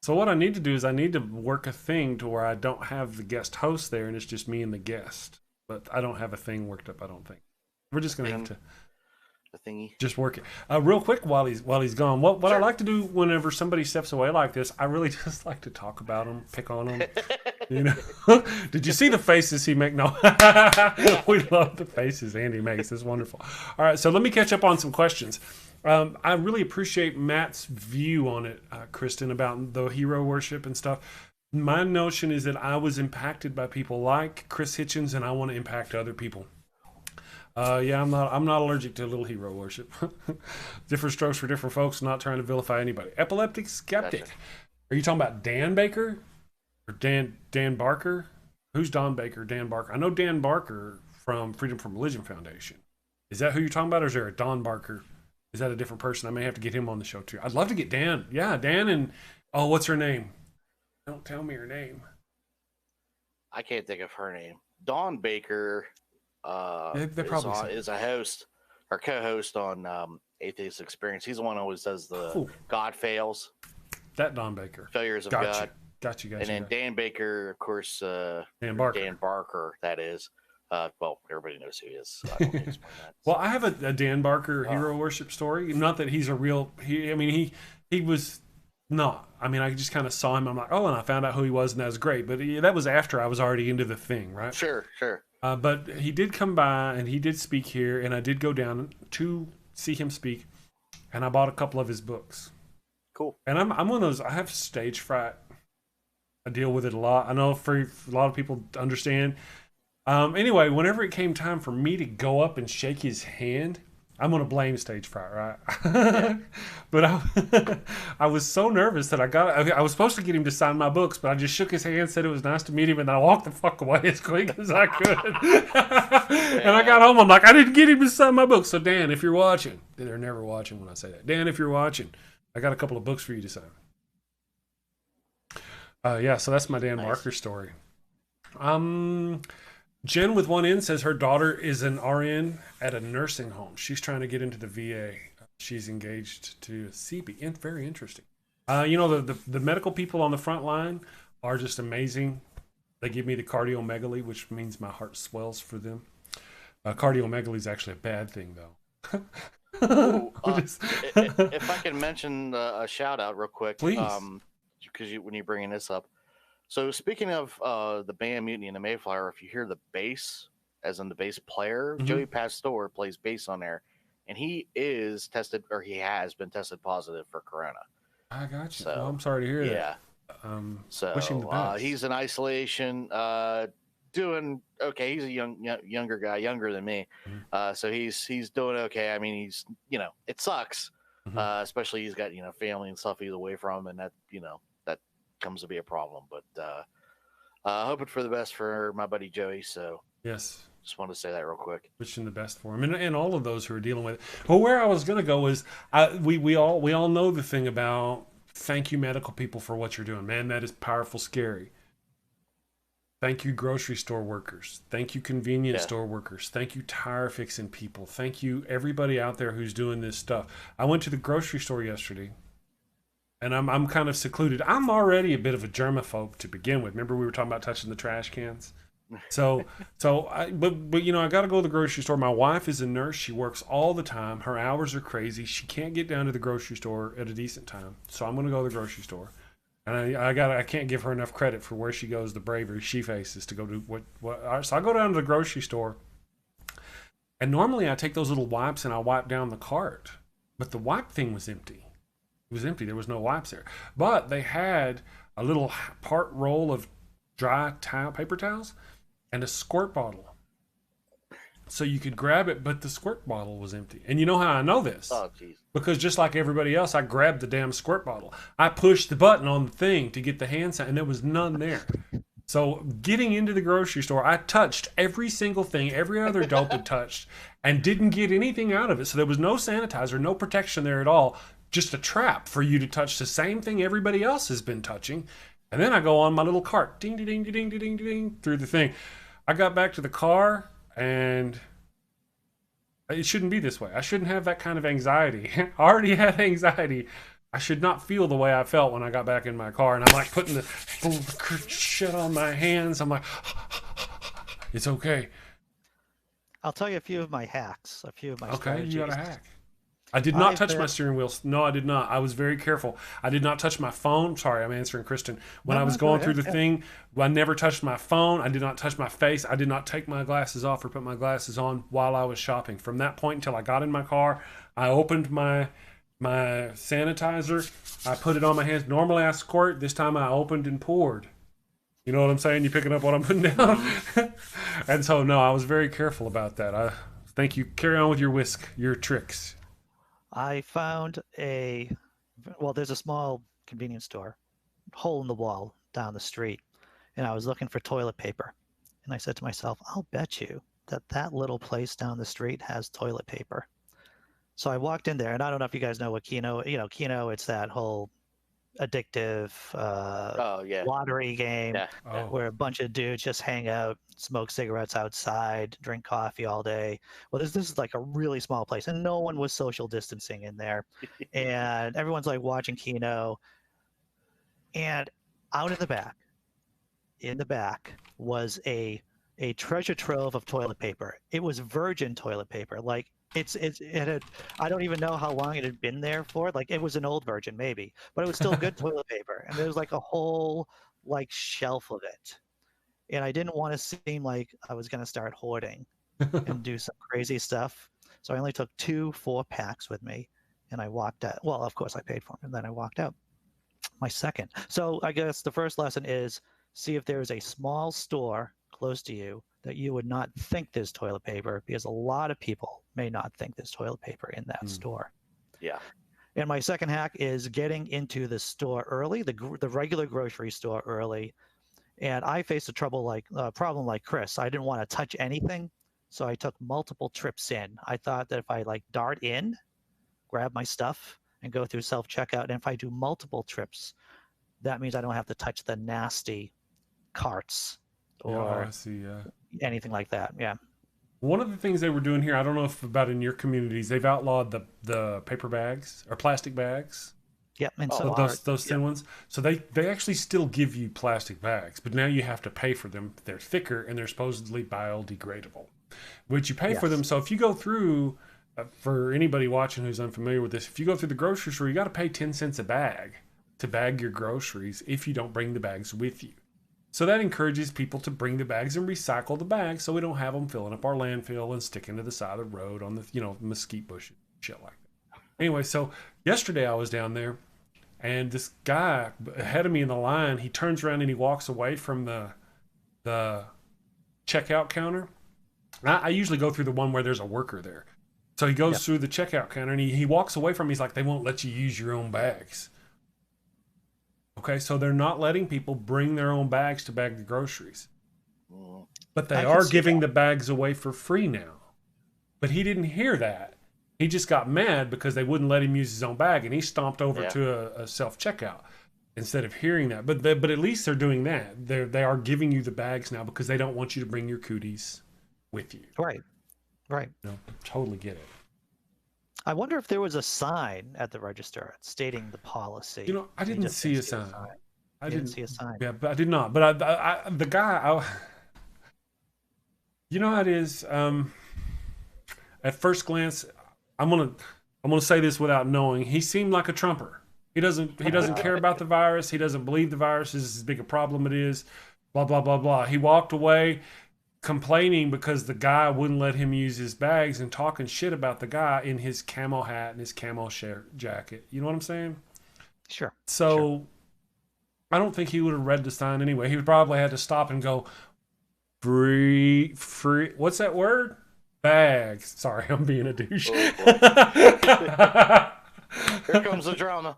Speaker 2: So what I need to do is I need to work a thing to where I don't have the guest host there and it's just me and the guest. But I don't have a thing worked up, I don't think. We're just going to have to
Speaker 3: thingy.
Speaker 2: Just work it. Real quick while he's gone, what I like to do whenever somebody steps away like this, I really just like to talk about them, pick on them. Did you see the faces he make? No. We love the faces Andy makes. It's wonderful. All right, so let me catch up on some questions. I really appreciate Matt's view on it, Kristen, about the hero worship and stuff. My notion is that I was impacted by people like Chris Hitchens, and I want to impact other people. I'm not allergic to little hero worship. Different strokes for different folks. Not trying to vilify anybody. Epileptic skeptic. Gotcha. Are you talking about Dan Baker or Dan Barker? Who's Don Baker? Dan Barker. I know Dan Barker from Freedom from Religion Foundation. Is that who you're talking about, or is there a Don Barker? Is that a different person? I may have to get him on the show too. I'd love to get Dan. Yeah, Dan and what's her name? Don't tell me her name.
Speaker 3: I can't think of her name. Dawn Baker is a host or co-host on Atheist Experience. He's the one who always does the God Fails.
Speaker 2: That Don Baker.
Speaker 3: Failures of God.
Speaker 2: Got you.
Speaker 3: And then Dan Baker, of course,
Speaker 2: Dan Barker.
Speaker 3: Dan Barker, that is. Well, everybody knows who he is. So I don't need to explain that.
Speaker 2: Well, I have a Dan Barker hero worship story. Not that he's a real. He was not. I mean, I just kind of saw him. I'm like, and I found out who he was, and that was great. But that was after I was already into the thing, right?
Speaker 3: Sure.
Speaker 2: But he did come by, and he did speak here, and I did go down to see him speak, and I bought a couple of his books.
Speaker 3: Cool.
Speaker 2: And I'm one of those. I have stage fright. I deal with it a lot. I know for a lot of people to understand. Anyway, whenever it came time for me to go up and shake his hand, I'm going to blame stage fright, right? But I was so nervous that I was supposed to get him to sign my books, but I just shook his hand, said it was nice to meet him, and then I walked the fuck away as quick as I could. And I got home, I'm like, I didn't get him to sign my books. So Dan, if you're watching, they're never watching when I say that. Dan, if you're watching, I got a couple of books for you to sign. Yeah, so that's my Dan Marker story. Jen with one N says her daughter is an RN at a nursing home. She's trying to get into the VA. She's engaged to a CB. Very interesting. You know, the medical people on the front line are just amazing. They give me the cardiomegaly, which means my heart swells for them. Cardiomegaly is actually a bad thing, though.
Speaker 3: If I can mention a shout out real quick,
Speaker 2: please,
Speaker 3: because when you're bringing this up. So speaking of the band Mutiny and the Mayflower, if you hear the bass, as in the bass player, Joey Pastor plays bass on there, and he is tested, or he has been tested positive for corona.
Speaker 2: I got you. So, well, I'm sorry to hear that.
Speaker 3: So
Speaker 2: wish him the best.
Speaker 3: He's in isolation, doing okay. He's a younger guy, younger than me. So he's doing okay. I mean, he's, you know, it sucks, especially he's got, you know, family and stuff he's away from, and that, you know, that comes to be a problem. But hoping for the best for my buddy Joey. So
Speaker 2: yes,
Speaker 3: just wanted to say that real quick.
Speaker 2: Wishing the best for him, and all of those who are dealing with it. Well, where I was going to go is, we all know the thing about thank you medical people for what you're doing. Man, that is powerful, scary. Thank you grocery store workers. Thank you convenience store workers. Thank you tire fixing people. Thank you everybody out there who's doing this stuff. I went to the grocery store yesterday, and I'm kind of secluded. I'm already a bit of a germaphobe to begin with. Remember we were talking about touching the trash cans? But you know, I got to go to the grocery store. My wife is a nurse. She works all the time. Her hours are crazy. She can't get down to the grocery store at a decent time. So I'm going to go to the grocery store. And I can't give her enough credit for where she goes, the bravery she faces to go do what. So I go down to the grocery store, and normally I take those little wipes and I wipe down the cart, but the wipe thing was empty. It was empty. There was no wipes there, but they had a little part roll of dry paper towels and a squirt bottle. So you could grab it, but the squirt bottle was empty. And you know how I know this?
Speaker 3: Oh, jeez.
Speaker 2: Because just like everybody else, I grabbed the damn squirt bottle. I pushed the button on the thing to get the hand sanitizer, and there was none there. So getting into the grocery store, I touched every single thing every other dope had touched and didn't get anything out of it. So there was no sanitizer, no protection there at all. Just a trap for you to touch the same thing everybody else has been touching. And then I go on my little cart, ding, ding, ding, ding, ding, ding, ding, through the thing. I got back to the car, and it shouldn't be this way. I shouldn't have that kind of anxiety. I already had anxiety. I should not feel the way I felt when I got back in my car, and I'm like putting the shit on my hands. I'm like, it's okay.
Speaker 1: I'll tell you a few of my hacks, a few of my strategies.
Speaker 2: You got a hack. I did not touch my steering wheel. No, I did not. I was very careful. I did not touch my phone. Sorry, I'm answering Kristen. When I was going through the thing, I never touched my phone. I did not touch my face. I did not take my glasses off or put my glasses on while I was shopping. From that point until I got in my car, I opened my sanitizer. I put it on my hands. Normally I squirt. This time I opened and poured. You know what I'm saying? You picking up what I'm putting down? And so, no, I was very careful about that. Thank you. Carry on with your tricks.
Speaker 1: I found there's a small convenience store, hole in the wall down the street, and I was looking for toilet paper. And I said to myself, I'll bet you that little place down the street has toilet paper. So I walked in there, and I don't know if you guys know what Keno, Keno, it's that whole addictive lottery game where a bunch of dudes just hang out, smoke cigarettes outside, drink coffee all day. Well, this is like a really small place, and no one was social distancing in there, and everyone's like watching Keno. And out in the back was a treasure trove of toilet paper. It was virgin toilet paper, like. It had, I don't even know how long it had been there for. Like, it was an old version maybe, but it was still good toilet paper. And there was like a whole like shelf of it. And I didn't want to seem like I was going to start hoarding and do some crazy stuff. So I only took 2 4-packs with me, and I walked out. Well, of course I paid for them, and then I walked out. My second. So I guess the first lesson is see if there is a small store close to you that you would not think there's toilet paper, because a lot of people may not think there's toilet paper in that store.
Speaker 3: Yeah.
Speaker 1: And my second hack is getting into the store early, the regular grocery store early. And I faced a problem like Chris. I didn't want to touch anything, so I took multiple trips in. I thought that if I like dart in, grab my stuff, and go through self-checkout, and if I do multiple trips, that means I don't have to touch the nasty carts or anything like that. Yeah.
Speaker 2: One of the things they were doing here, I don't know if about in your communities, they've outlawed the paper bags or plastic bags.
Speaker 1: Yep, and
Speaker 2: those thin ones. So they actually still give you plastic bags, but now you have to pay for them. They're thicker and they're supposedly biodegradable, which you pay for them. So if you go through, for anybody watching who's unfamiliar with this, if you go through the grocery store, you got to pay 10 cents a bag to bag your groceries if you don't bring the bags with you. So that encourages people to bring the bags and recycle the bags, so we don't have them filling up our landfill and sticking to the side of the road on the mesquite bushes, shit like that. Anyway, so yesterday I was down there, and this guy ahead of me in the line, he turns around and he walks away from the checkout counter. I usually go through the one where there's a worker there. So he goes through the checkout counter and he walks away from me. He's like, they won't let you use your own bags. Okay, so they're not letting people bring their own bags to bag the groceries. But they are giving the bags away for free now. But he didn't hear that. He just got mad because they wouldn't let him use his own bag, and he stomped over to a self-checkout instead of hearing that. But at least they're doing that. They are giving you the bags now because they don't want you to bring your cooties with you.
Speaker 1: Right.
Speaker 2: No, totally get it.
Speaker 1: I wonder if there was a sign at the register stating the policy.
Speaker 2: I didn't see a sign.
Speaker 1: I didn't see a sign.
Speaker 2: Yeah, but I did not. But the guy, you know how it is. At first glance, I'm gonna say this without knowing. He seemed like a Trumper. He doesn't care about the virus. He doesn't believe the virus is as big a problem it is. Blah blah blah blah. He walked away complaining because the guy wouldn't let him use his bags and talking shit about the guy in his camo hat and his camo shirt jacket. You know what I'm saying?
Speaker 1: Sure.
Speaker 2: So I don't think he would have read the sign anyway. He would probably had to stop and go, free. What's that word? Bags. Sorry, I'm being a douche.
Speaker 3: Here comes the drama.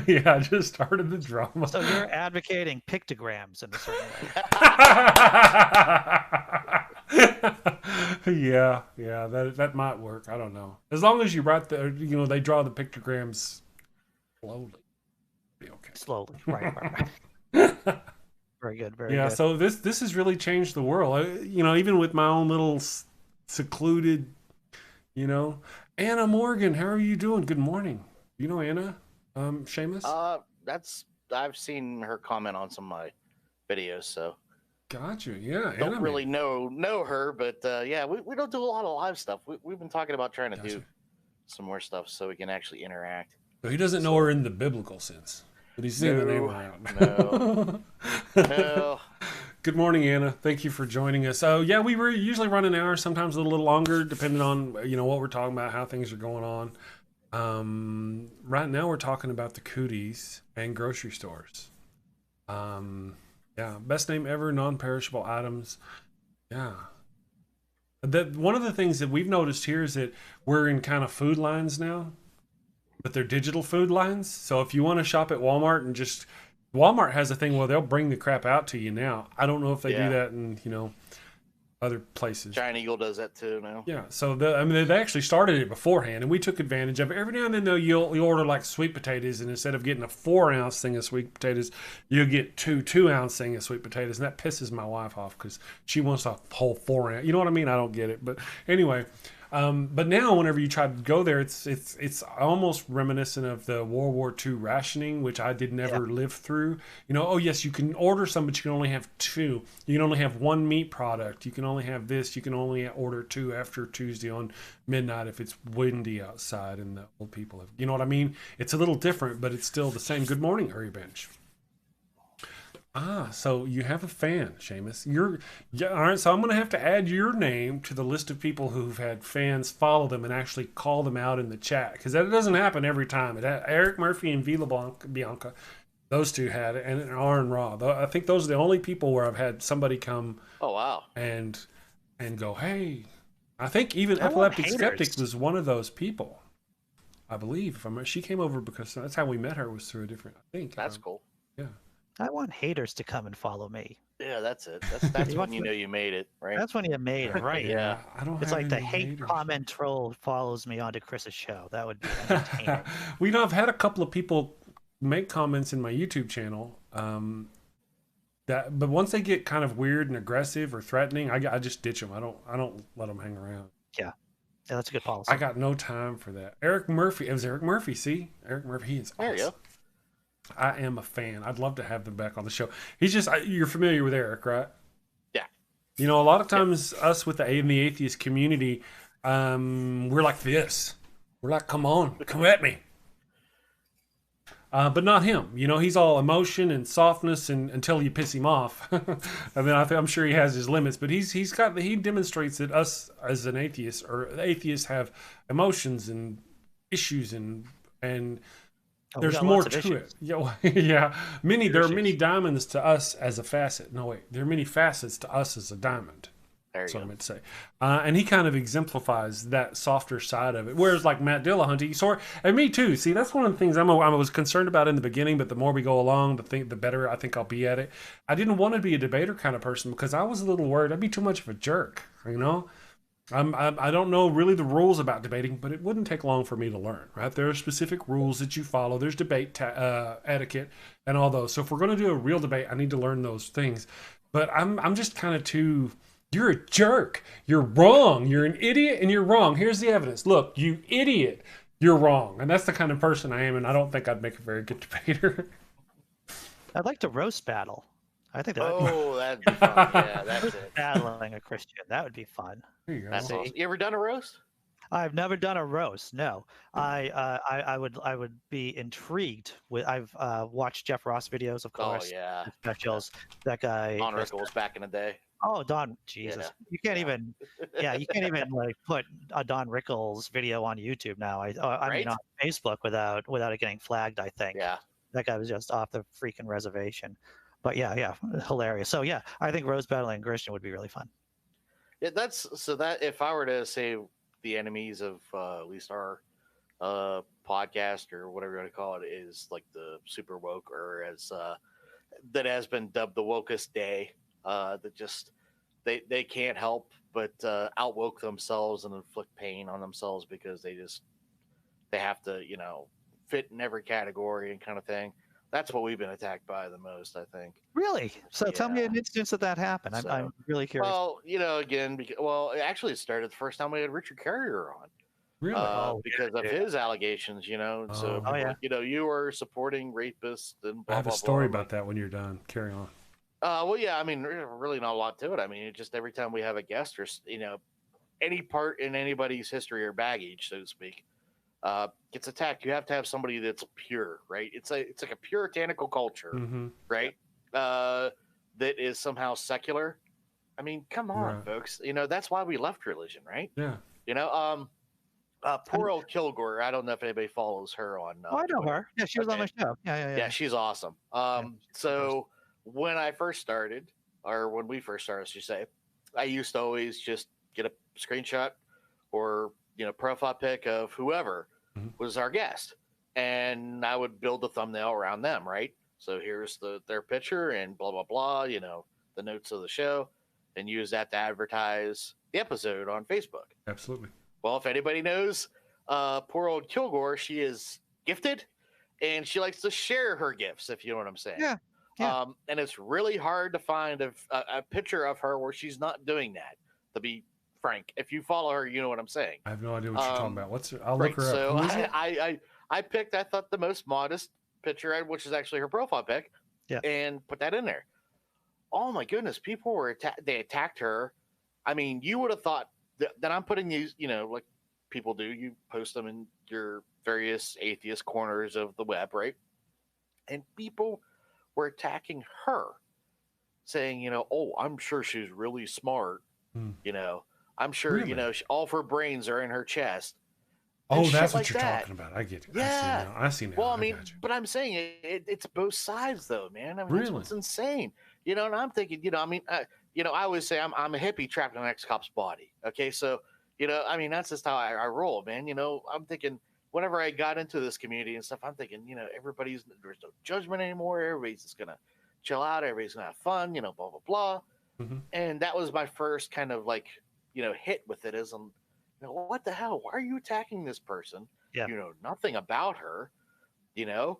Speaker 2: Yeah, I just started the drama.
Speaker 1: So you're advocating pictograms in a certain way.
Speaker 2: yeah, that might work. I don't know. As long as you write they draw the pictograms slowly. Be okay.
Speaker 1: Slowly, right. Very good, very good.
Speaker 2: Yeah, so this has really changed the world. Even with my own little secluded, Anna Morgan, how are you doing? Good morning. You know Anna, Seamus?
Speaker 3: I've seen her comment on some of my videos, so.
Speaker 2: Gotcha. Yeah.
Speaker 3: Don't really know her, but we don't do a lot of live stuff. We've been talking about trying to do some more stuff so we can actually interact.
Speaker 2: So he doesn't know her in the biblical sense, but he's saying the name around.
Speaker 3: No.
Speaker 2: Good morning, Anna. Thank you for joining us. So we were usually run an hour, sometimes a little longer, depending on what we're talking about, how things are going on. Right now we're talking about the cooties and grocery stores. Best name ever, non-perishable items. Yeah. One of the things that we've noticed here is that we're in kind of food lines now, but they're digital food lines. So if you want to shop at Walmart and Walmart has a thing where they'll bring the crap out to you now. I don't know if they do that in, other places.
Speaker 3: Giant Eagle does that too now.
Speaker 2: Yeah, so they actually started it beforehand, and we took advantage of it. Every now and then, though, you'll order like sweet potatoes, and instead of getting a 4-ounce thing of sweet potatoes, you'll get 2-ounce thing of sweet potatoes, and that pisses my wife off because she wants a whole 4-ounce. You know what I mean? I don't get it, but anyway. But now, whenever you try to go there, it's almost reminiscent of the World War II rationing, which I did never live through. Yes, you can order some, but you can only have 2. You can only have 1 meat product. You can only have this. You can only order 2 after Tuesday on midnight if it's windy outside and the old people have. You know what I mean? It's a little different, but it's still the same. Good morning, Hurry Bench. So you have a fan, Seamus. All right, so I'm going to have to add your name to the list of people who've had fans follow them and actually call them out in the chat, because that doesn't happen every time. Eric Murphy and Vila Bianca, Those two had it, and Aaron Raw. I think those are the only people where I've had somebody come.
Speaker 3: Oh wow!
Speaker 2: And go, hey. I think even
Speaker 1: I want
Speaker 2: Epileptic
Speaker 1: haters.
Speaker 2: Skeptic was one of those people. I believe. She came over because that's how we met her, was through a different. I think
Speaker 3: That's cool.
Speaker 2: Yeah.
Speaker 1: I want haters to come and follow me.
Speaker 3: Yeah, that's it. That's when you know you made it, right?
Speaker 1: That's when you made it, right?
Speaker 3: Yeah.
Speaker 2: I don't.
Speaker 1: It's
Speaker 2: have
Speaker 1: like the
Speaker 2: any
Speaker 1: hate
Speaker 2: haters.
Speaker 1: comment troll follows me onto Chris's show. That would be entertaining.
Speaker 2: We know I've had a couple of people make comments in my YouTube channel. But once they get kind of weird and aggressive or threatening, I just ditch them. I don't let them hang around.
Speaker 1: Yeah, that's a good policy.
Speaker 2: I got no time for that. Eric Murphy. It was Eric Murphy. See, Eric Murphy. He is awesome.
Speaker 3: There you go.
Speaker 2: I am a fan. I'd love to have them back on the show. He's just, you're familiar with Eric, right?
Speaker 3: Yeah.
Speaker 2: You know, a lot of times us with the atheist community, we're like this. We're like, come on, come at me. But not him. You know, he's all emotion and softness until you piss him off. I mean, I'm sure he has his limits, but he demonstrates that us as an atheist or atheists have emotions and issues and there's more to it. Yeah, yeah. There are many diamonds to us as a facet. No, wait. There are many facets to us as a diamond. That's what I meant to say. And he kind of exemplifies that softer side of it. Whereas like Matt Dillahunty, and me too. See, that's one of the things I was concerned about in the beginning, but the more we go along, the better I think I'll be at it. I didn't want to be a debater kind of person because I was a little worried I'd be too much of a jerk, you know? I don't know really the rules about debating, but it wouldn't take long for me to learn, right? There are specific rules that you follow. There's debate etiquette and all those. So if we're going to do a real debate, I need to learn those things. But I'm just kind of too, you're a jerk. You're wrong. You're an idiot and you're wrong. Here's the evidence. Look, you idiot. You're wrong. And that's the kind of person I am, and I don't think I'd make a very good debater.
Speaker 1: I'd like to roast battle. I think that.
Speaker 3: That'd be fun. Yeah, that's it.
Speaker 1: Battling a Christian. That would be fun.
Speaker 2: There you go.
Speaker 3: That's awesome. You ever done a roast?
Speaker 1: I've never done a roast. No, I would be intrigued with. I've watched Jeff Ross videos, of course.
Speaker 3: Oh yeah,
Speaker 1: specials. That guy.
Speaker 3: Don Rickles back in the day.
Speaker 1: Oh, Don, Jesus,
Speaker 3: Yeah.
Speaker 1: you can't even. Yeah, you can't even like put a Don Rickles video on YouTube now. I mean on Facebook without it getting flagged. I think.
Speaker 3: Yeah.
Speaker 1: That guy was just off the freaking reservation. But yeah, hilarious. So yeah, I think roast battling Christian would be really fun.
Speaker 3: Yeah, that if I were to say the enemies of at least our podcast or whatever you want to call it is like the super woke, or as that has been dubbed the wokest day, that just they can't help but outwoke themselves and inflict pain on themselves because they have to fit in every category and kind of thing. That's what we've been attacked by the most, I think.
Speaker 1: Really? So tell me an instance that happened. I'm really curious.
Speaker 3: Well, again, actually it started the first time we had Richard Carrier on.
Speaker 2: Really?
Speaker 3: Because of his allegations, So, you were supporting rapists and blah,
Speaker 2: I have
Speaker 3: blah,
Speaker 2: a story
Speaker 3: blah.
Speaker 2: about that when you're done. Carry on.
Speaker 3: Well, yeah, I mean, really not a lot to it. I mean, just every time we have a guest or, any part in anybody's history or baggage, so to speak, gets attacked, you have to have somebody that's pure, right? It's like a puritanical culture, right? That is somehow secular. I mean, come on, folks. That's why we left religion, right?
Speaker 2: Yeah.
Speaker 3: Poor old Kilgore. I don't know if anybody follows her on.
Speaker 1: I know her. Yeah, she was on my show. Yeah,
Speaker 3: she's awesome. So when I first started, or when we first started, I should say, I used to always just get a screenshot or profile pic of whoever was our guest, and I would build a thumbnail around them, right? So here's their picture and blah blah blah, the notes of the show, and use that to advertise the episode on Facebook.
Speaker 2: Absolutely.
Speaker 3: Well, if anybody knows poor old Kilgore, she is gifted, and she likes to share her gifts, if you know what I'm saying.
Speaker 1: Yeah.
Speaker 3: And it's really hard to find a picture of her where she's not doing that, to be frank. If you follow her, you know what I'm saying.
Speaker 2: I have no idea what you're talking about. I'll look her up.
Speaker 3: So I picked, I thought, the most modest picture, which is actually her profile pic, and put that in there. Oh my goodness, people were they attacked her. I mean, you would have thought that I'm putting these, like people do. You post them in your various atheist corners of the web, right? And people were attacking her, saying, oh, I'm sure she's really smart. I'm sure,
Speaker 2: Really?
Speaker 3: All of her brains are in her chest.
Speaker 2: Oh,
Speaker 3: shit
Speaker 2: that's what
Speaker 3: like
Speaker 2: you're
Speaker 3: that.
Speaker 2: talking about. I get it.
Speaker 3: Yeah.
Speaker 2: I see now.
Speaker 3: Well, I
Speaker 2: I
Speaker 3: mean,
Speaker 2: got you.
Speaker 3: but I'm saying it's both sides, though, man. I mean, that's
Speaker 2: Really?
Speaker 3: what's insane. You know, and I'm thinking, you know, I mean, you know, I always say I'm a hippie trapped in an ex-cop's body. Okay, so you know, I mean, that's just how I roll, man. You know, I'm thinking whenever I got into this community and stuff, I'm thinking, you know, there's no judgment anymore. Everybody's just gonna chill out. Everybody's gonna have fun. You know, blah blah blah.
Speaker 2: Hmm.
Speaker 3: And that was my first kind of like, you know, hit with it. Is you know, what the hell? Why are you attacking this person?
Speaker 1: Yeah.
Speaker 3: You know nothing about her. You know,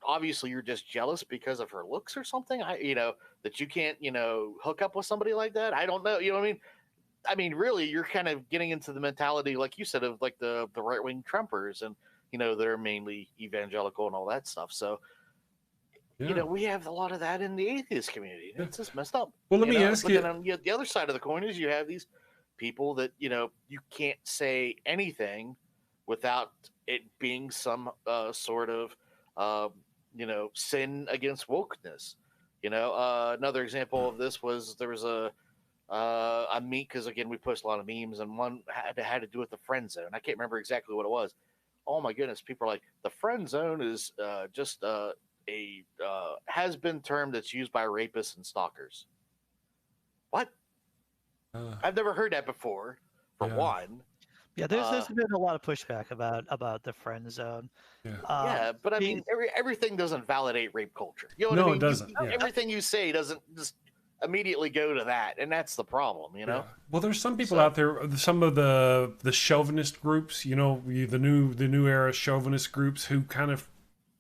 Speaker 3: obviously you're just jealous because of her looks or something. You know, that you can't, you know, hook up with somebody like that. I don't know. You know what I mean? I mean, really, you're kind of getting into the mentality, like you said, of like the right wing Trumpers, and you know they're mainly evangelical and all that stuff. So
Speaker 2: Yeah.
Speaker 3: you know, we have a lot of that in the atheist community. It's just messed up.
Speaker 2: Well, let
Speaker 3: you
Speaker 2: me
Speaker 3: know?
Speaker 2: ask
Speaker 3: But
Speaker 2: you.
Speaker 3: then on the other side of the coin is you have these people that, you know, you can't say anything without it being some sort of, uh, you know, sin against wokeness. You know, another example of this was there was a meme, because again we post a lot of memes, and one had to do with the friend zone. I can't remember exactly what it was. Oh my goodness, people are like, the friend zone is just a has been term that's used by rapists and stalkers. What?
Speaker 2: Uh,
Speaker 3: I've never heard that before. For
Speaker 2: Yeah.
Speaker 3: one,
Speaker 1: Yeah, there's been a lot of pushback about the friend zone.
Speaker 2: yeah.
Speaker 3: yeah, but I
Speaker 1: the-
Speaker 3: mean, everything doesn't validate rape culture. You know what
Speaker 2: No,
Speaker 3: I
Speaker 2: it
Speaker 3: mean?
Speaker 2: doesn't, yeah.
Speaker 3: Everything you say doesn't just immediately go to that, and that's the problem. You know?
Speaker 2: Yeah. Well, there's some people
Speaker 3: So-
Speaker 2: out there. Some of the chauvinist groups, you know, the new era chauvinist groups who kind of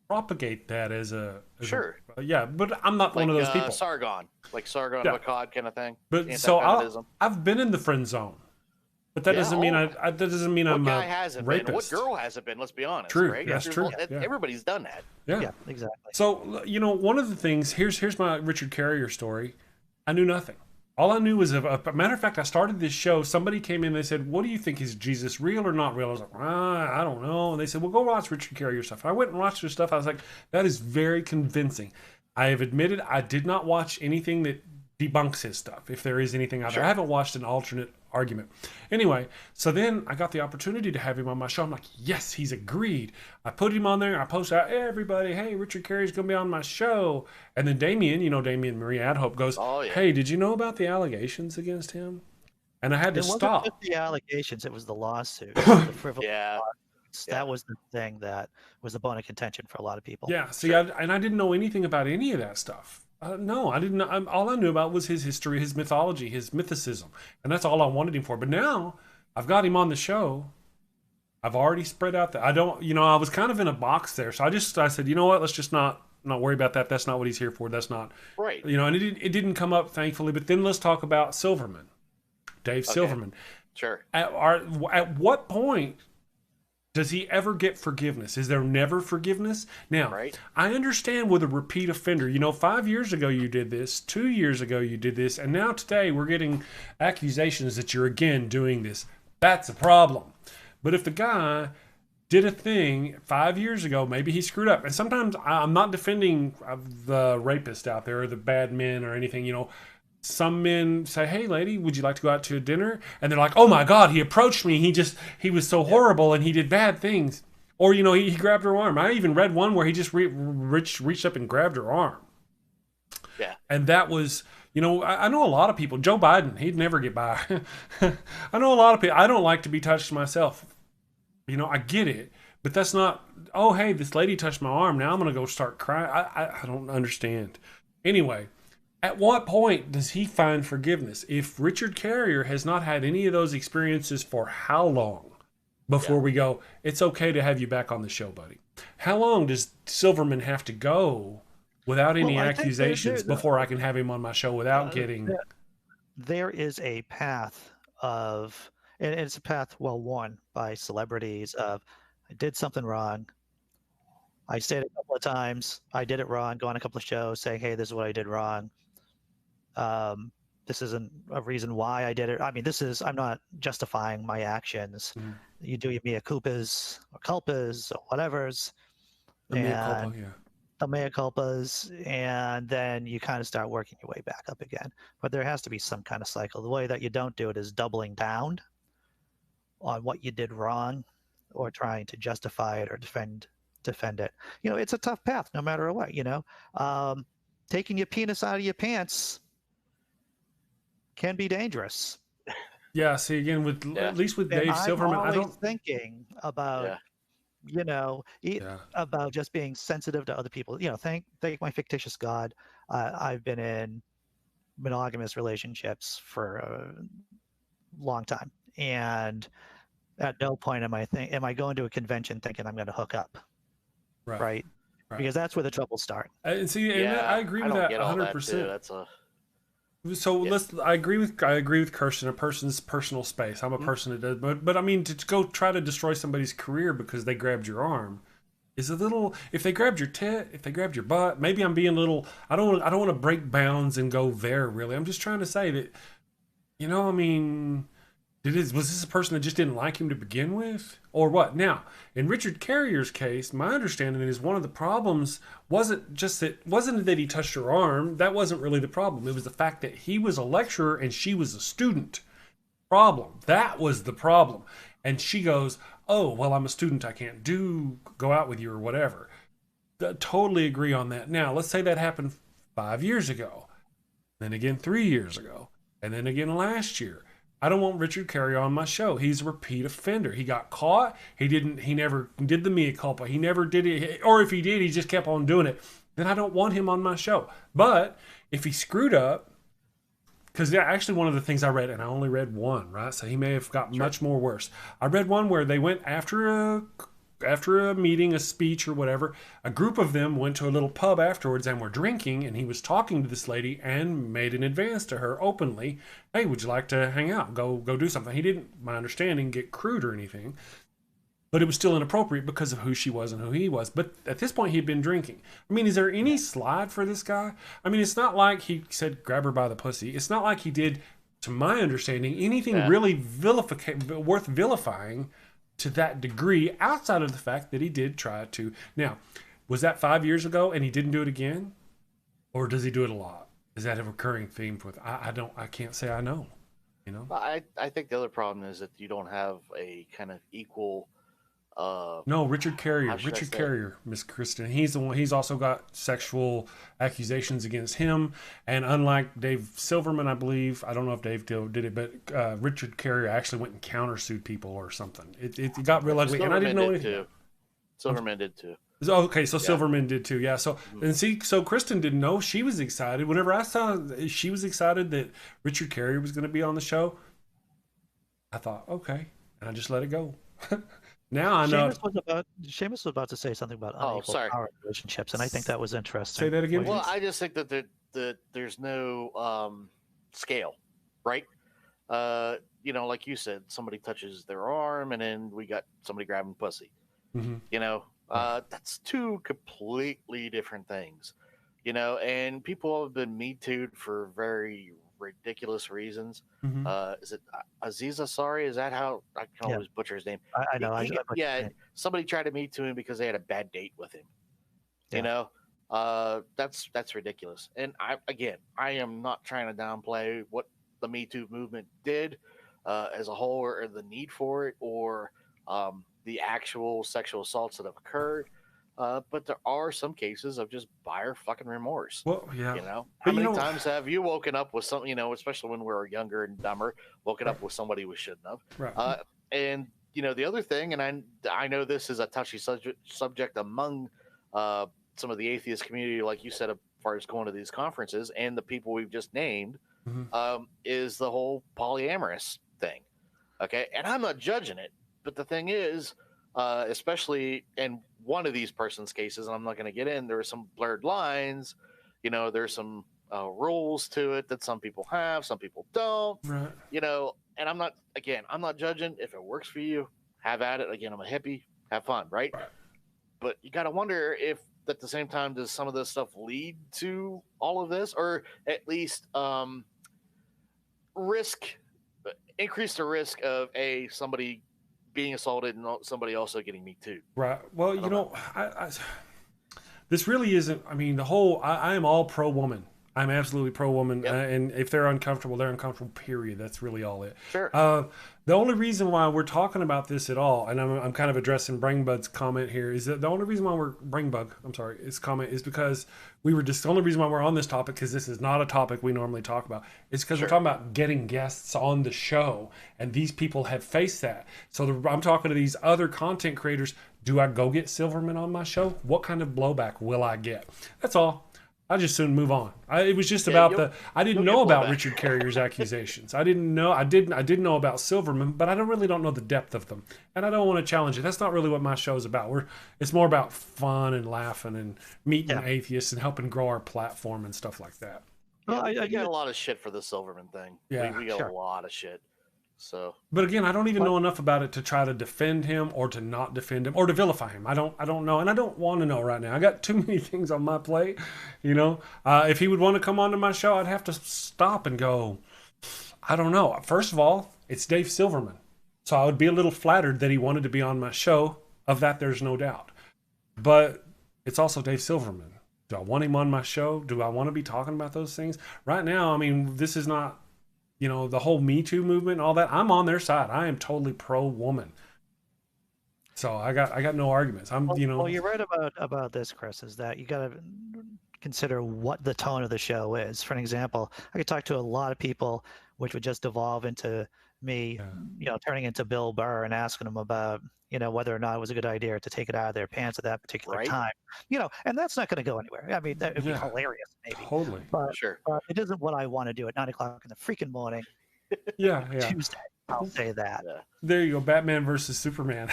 Speaker 2: propagate that as a
Speaker 3: Sure.
Speaker 2: yeah. But I'm not
Speaker 3: Like
Speaker 2: one of those people.
Speaker 3: Sargon, like Sargon
Speaker 2: Yeah.
Speaker 3: of Akkad kind of thing.
Speaker 2: But so
Speaker 3: Anti-feminism.
Speaker 2: I've been in the friend zone, but that
Speaker 3: Yeah,
Speaker 2: doesn't mean
Speaker 3: oh.
Speaker 2: that doesn't mean
Speaker 3: What
Speaker 2: I'm
Speaker 3: guy
Speaker 2: a
Speaker 3: hasn't
Speaker 2: rapist.
Speaker 3: been? What girl hasn't been? Let's be honest.
Speaker 2: True,
Speaker 3: Right?
Speaker 2: that's true, yeah.
Speaker 3: Everybody's done that.
Speaker 2: Yeah.
Speaker 1: yeah, exactly.
Speaker 2: So you know, one of the things here's my Richard Carrier story. I knew nothing. All I knew was a matter of fact, I started this show. Somebody came in. They said, "What do you think? Is Jesus real or not real?" I was like, "I don't know." And they said, "Well, go watch Richard Carrier stuff." And I went and watched their stuff. I was like, "That is very convincing." I have admitted I did not watch anything that debunks his stuff, if there is anything out there. I haven't watched an alternate argument. Anyway, so then I got the opportunity to have him on my show. I'm like, yes, he's agreed. I put him on there. I post out, hey, everybody, hey, Richard Carey's going to be on my show. And then Damien, you know, Damien Marie Adhope goes,
Speaker 3: Oh, yeah.
Speaker 2: hey, did you know about the allegations against him? And I had to
Speaker 1: It wasn't
Speaker 2: stop.
Speaker 1: just the allegations; it was the lawsuits, the frivolous
Speaker 3: Yeah.
Speaker 1: lawsuits. That was the thing that was the bone of contention for a lot of people.
Speaker 2: Yeah, see, and I didn't know anything about any of that stuff. No, I didn't. All I knew about was his history, his mythology, his mythicism, and that's all I wanted him for. But now I've got him on the show. I've already spread out that I don't. You know, I was kind of in a box there, so I said, you know what? Let's just not worry about that. That's not what he's here for. That's not
Speaker 3: Right.
Speaker 2: You know, and it didn't come up, thankfully. But then let's talk about Silverman, Dave Silverman.
Speaker 3: Sure.
Speaker 2: At what point does he ever get forgiveness? Is there never forgiveness? Now,
Speaker 3: Right.
Speaker 2: I understand with a repeat offender, you know, 5 years ago you did this, 2 years ago you did this, and now today we're getting accusations that you're again doing this. That's a problem. But if the guy did a thing 5 years ago, maybe he screwed up. And sometimes I'm not defending the rapist out there or the bad men or anything, you know. Some men say, hey, lady, would you like to go out to a dinner? And they're like, oh, my God, he approached me. He was so horrible and he did bad things. Or, you know, he grabbed her arm. I even read one where he just reached up and grabbed her arm.
Speaker 3: Yeah.
Speaker 2: And that was, you know, I know a lot of people. Joe Biden, he'd never get by. I know a lot of people. I don't like to be touched myself. You know, I get it. But that's not, oh, hey, this lady touched my arm. Now I'm going to go start crying. I don't understand. Anyway. At what point does he find forgiveness? If Richard Carrier has not had any of those experiences for how long before we go, it's okay to have you back on the show, buddy? How long does Silverman have to go without any accusations before I can have him on my show without getting...
Speaker 1: There is a path of, and it's a path well worn by celebrities of, I did something wrong. I said it a couple of times. I did it wrong. Go on a couple of shows saying, hey, this is what I did wrong. This isn't a reason why I did it. I mean, I'm not justifying my actions.
Speaker 2: Mhm.
Speaker 1: You do your mea culpas or culpas or whatever's.
Speaker 2: The mea culpa, yeah.
Speaker 1: The mea culpas, and then you kind of start working your way back up again. But there has to be some kind of cycle. The way that you don't do it is doubling down on what you did wrong or trying to justify it or defend it. It's a tough path no matter what. Taking your penis out of your pants can be dangerous.
Speaker 2: Yeah. See, again, at least with Dave Silverman,
Speaker 1: I'm always thinking about about just being sensitive to other people. Thank my fictitious God. I've been in monogamous relationships for a long time, and at no point am I going to a convention thinking I'm going to hook up, right? Because that's where the trouble starts.
Speaker 2: And see, I agree with that 100%.
Speaker 3: That's a
Speaker 2: So I agree with Kirsten. A person's personal space. I'm a person that does, but I mean, to go try to destroy somebody's career because they grabbed your arm is a little. If they grabbed your tit, if they grabbed your butt, maybe I'm being a little. I don't want to break bounds and go there. Really, I'm just trying to say that. I mean, was this a person that just didn't like him to begin with, or what? Now, in Richard Carrier's case, my understanding is one of the problems wasn't that he touched her arm. That wasn't really the problem. It was the fact that he was a lecturer and she was a student. That was the problem. And she goes, "Oh, well, I'm a student. I can't go out with you or whatever." Totally agree on that. Now, let's say that happened 5 years ago, then again 3 years ago, and then again last year. I don't want Richard Carrier on my show. He's a repeat offender. He got caught. He never did the mea culpa. He never did it. Or if he did, he just kept on doing it. Then I don't want him on my show. But if he screwed up, because actually one of the things I read, and I only read one, right? So he may have got much more worse. I read one where they went after a meeting, a speech or whatever. A group of them went to a little pub afterwards and were drinking, and he was talking to this lady and made an advance to her openly. "Hey, would you like to hang out? Go do something." He didn't, my understanding, get crude or anything, but it was still inappropriate because of who she was and who he was. But at this point, he'd been drinking. I mean, is there any slide for this guy? I mean, it's not like he said, "Grab her by the pussy." It's not like he did, to my understanding, anything really worth vilifying to that degree, outside of the fact that he did try to. Now, was that 5 years ago and he didn't do it again? Or does he do it a lot? Is that a recurring theme with? I can't say I know.
Speaker 3: I think the other problem is that you don't have a kind of equal.
Speaker 2: No, Richard Carrier, Miss Kristen. He's the one. He's also got sexual accusations against him. And unlike Dave Silverman, I believe, I don't know if Dave did it, but Richard Carrier actually went and countersued people or something. It got real ugly, and I didn't know anything.
Speaker 3: Silverman did too.
Speaker 2: Okay, so Silverman did too. Yeah. So and see, so Kristen didn't know. She was excited. Whenever I saw, she was excited that Richard Carrier was going to be on the show. I thought, okay, and I just let it go. Now I know.
Speaker 1: Seamus was about to say something about unequal power relationships, and I think that was interesting.
Speaker 2: Say that again.
Speaker 3: Well, I just think that there's no scale, right? Like you said, somebody touches their arm, and then we got somebody grabbing pussy.
Speaker 2: Mm-hmm.
Speaker 3: That's two completely different things. And people have been Me Too'd for very ridiculous reasons.
Speaker 2: Mm-hmm.
Speaker 3: Is it Aziza? Sorry, is that how I can always butcher his name?
Speaker 1: I know.
Speaker 3: Somebody tried to meet to him because they had a bad date with him. That's ridiculous. And I am not trying to downplay what the Me Too movement did as a whole, or the need for it, or the actual sexual assaults that have occurred. But there are some cases of just buyer fucking remorse.
Speaker 2: Well, yeah.
Speaker 3: How many times have you woken up with something, especially when we were younger and dumber, woken up with somebody we shouldn't have?
Speaker 2: Right.
Speaker 3: And, the other thing, and I know this is a touchy subject among some of the atheist community, like you said, as far as going to these conferences, and the people we've just named, is the whole polyamorous thing. Okay. And I'm not judging it, but the thing is, especially in one of these person's cases, and I'm not going to get in, there are some blurred lines, there's some rules to it that some people have, some people don't,
Speaker 2: right.
Speaker 3: And I'm not judging. If it works for you, have at it. Again, I'm a hippie, have fun, right? But you got to wonder if at the same time, does some of this stuff lead to all of this, or at least increase the risk of somebody being assaulted and somebody also getting Me Too.
Speaker 2: Right. Well, I this really isn't. I mean, I am all pro woman. I'm absolutely pro-woman,
Speaker 3: Yep.
Speaker 2: and if they're uncomfortable, they're uncomfortable, period. That's really all it.
Speaker 3: Sure.
Speaker 2: The only reason why we're talking about this at all, and I'm kind of addressing Bringbug's comment here, is that the only reason why his comment is because the only reason why we're on this topic, because this is not a topic we normally talk about, is because we're talking about getting guests on the show, and these people have faced that. So I'm talking to these other content creators. Do I go get Silverman on my show? What kind of blowback will I get? That's all. I just soon move on. It was just about I didn't know about Richard Carrier's accusations. I didn't know. I did know about Silverman, but I really don't know the depth of them, and I don't want to challenge it. That's not really what my show is about. It's more about fun and laughing and meeting atheists and helping grow our platform and stuff like that.
Speaker 3: Well, I got a lot of shit for the Silverman thing.
Speaker 2: Yeah,
Speaker 3: we got a lot of shit. So,
Speaker 2: but again, I don't even know enough about it to try to defend him or to not defend him or to vilify him. I don't know, and I don't want to know right now. I got too many things on my plate. If he would want to come onto my show, I'd have to stop and go, I don't know. First of all, it's Dave Silverman, so I would be a little flattered that he wanted to be on my show. Of that, there's no doubt. But it's also Dave Silverman. Do I want him on my show? Do I want to be talking about those things right now? I mean, this is not. The whole Me Too movement and all that, I'm on their side. I am totally pro-woman. So I got no arguments.
Speaker 1: Well, you're right about this, Chris, is that you got to consider what the tone of the show is. For an example, I could talk to a lot of people, which would just devolve into me, turning into Bill Burr and asking them about, whether or not it was a good idea to take it out of their pants at that particular time. And that's not going to go anywhere. I mean, that would be hilarious, maybe.
Speaker 2: Totally.
Speaker 1: But it isn't what I want to do at 9 o'clock in the freaking morning. Tuesday. I'll say that.
Speaker 2: Yeah. There you go. Batman versus Superman.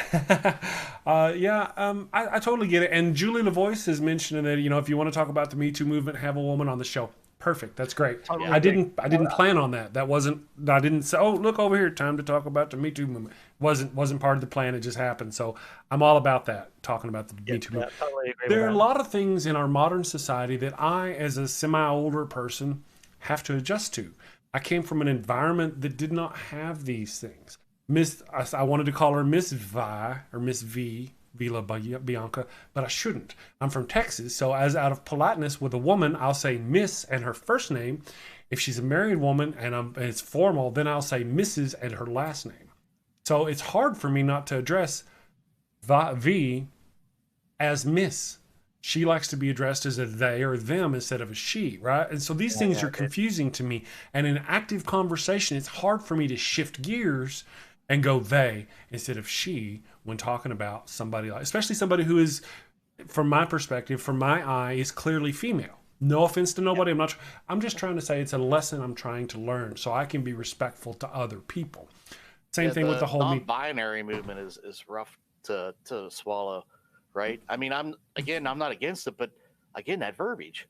Speaker 2: I totally get it. And Julie LaVoice is mentioning that, if you want to talk about the Me Too movement, have a woman on the show. Perfect. That's great. I didn't plan on that. I didn't say, oh, look over here, time to talk about the Me Too movement. Wasn't part of the plan. It just happened. So I'm all about that, talking about the Me Too movement.
Speaker 1: Totally agree
Speaker 2: There are a lot of things in our modern society that I, as a semi-older person, have to adjust to. I came from an environment that did not have these things. I wanted to call her Miss Vi or Miss V, Vila Bianca, but I shouldn't. I'm from Texas, so as out of politeness with a woman, I'll say Miss and her first name. If she's a married woman and it's formal, then I'll say Mrs. and her last name. So it's hard for me not to address V as Miss. She likes to be addressed as a they or them instead of a she, right? And so these things are confusing to me. And in active conversation, it's hard for me to shift gears and go they instead of she when talking about somebody, especially somebody who is, from my perspective, from my eye, is clearly female. No offense to nobody. I'm just trying to say it's a lesson I'm trying to learn so I can be respectful to other people. Same thing with the whole
Speaker 3: non-binary movement is rough to swallow. Right. I mean, I'm not against it, but again, that verbiage,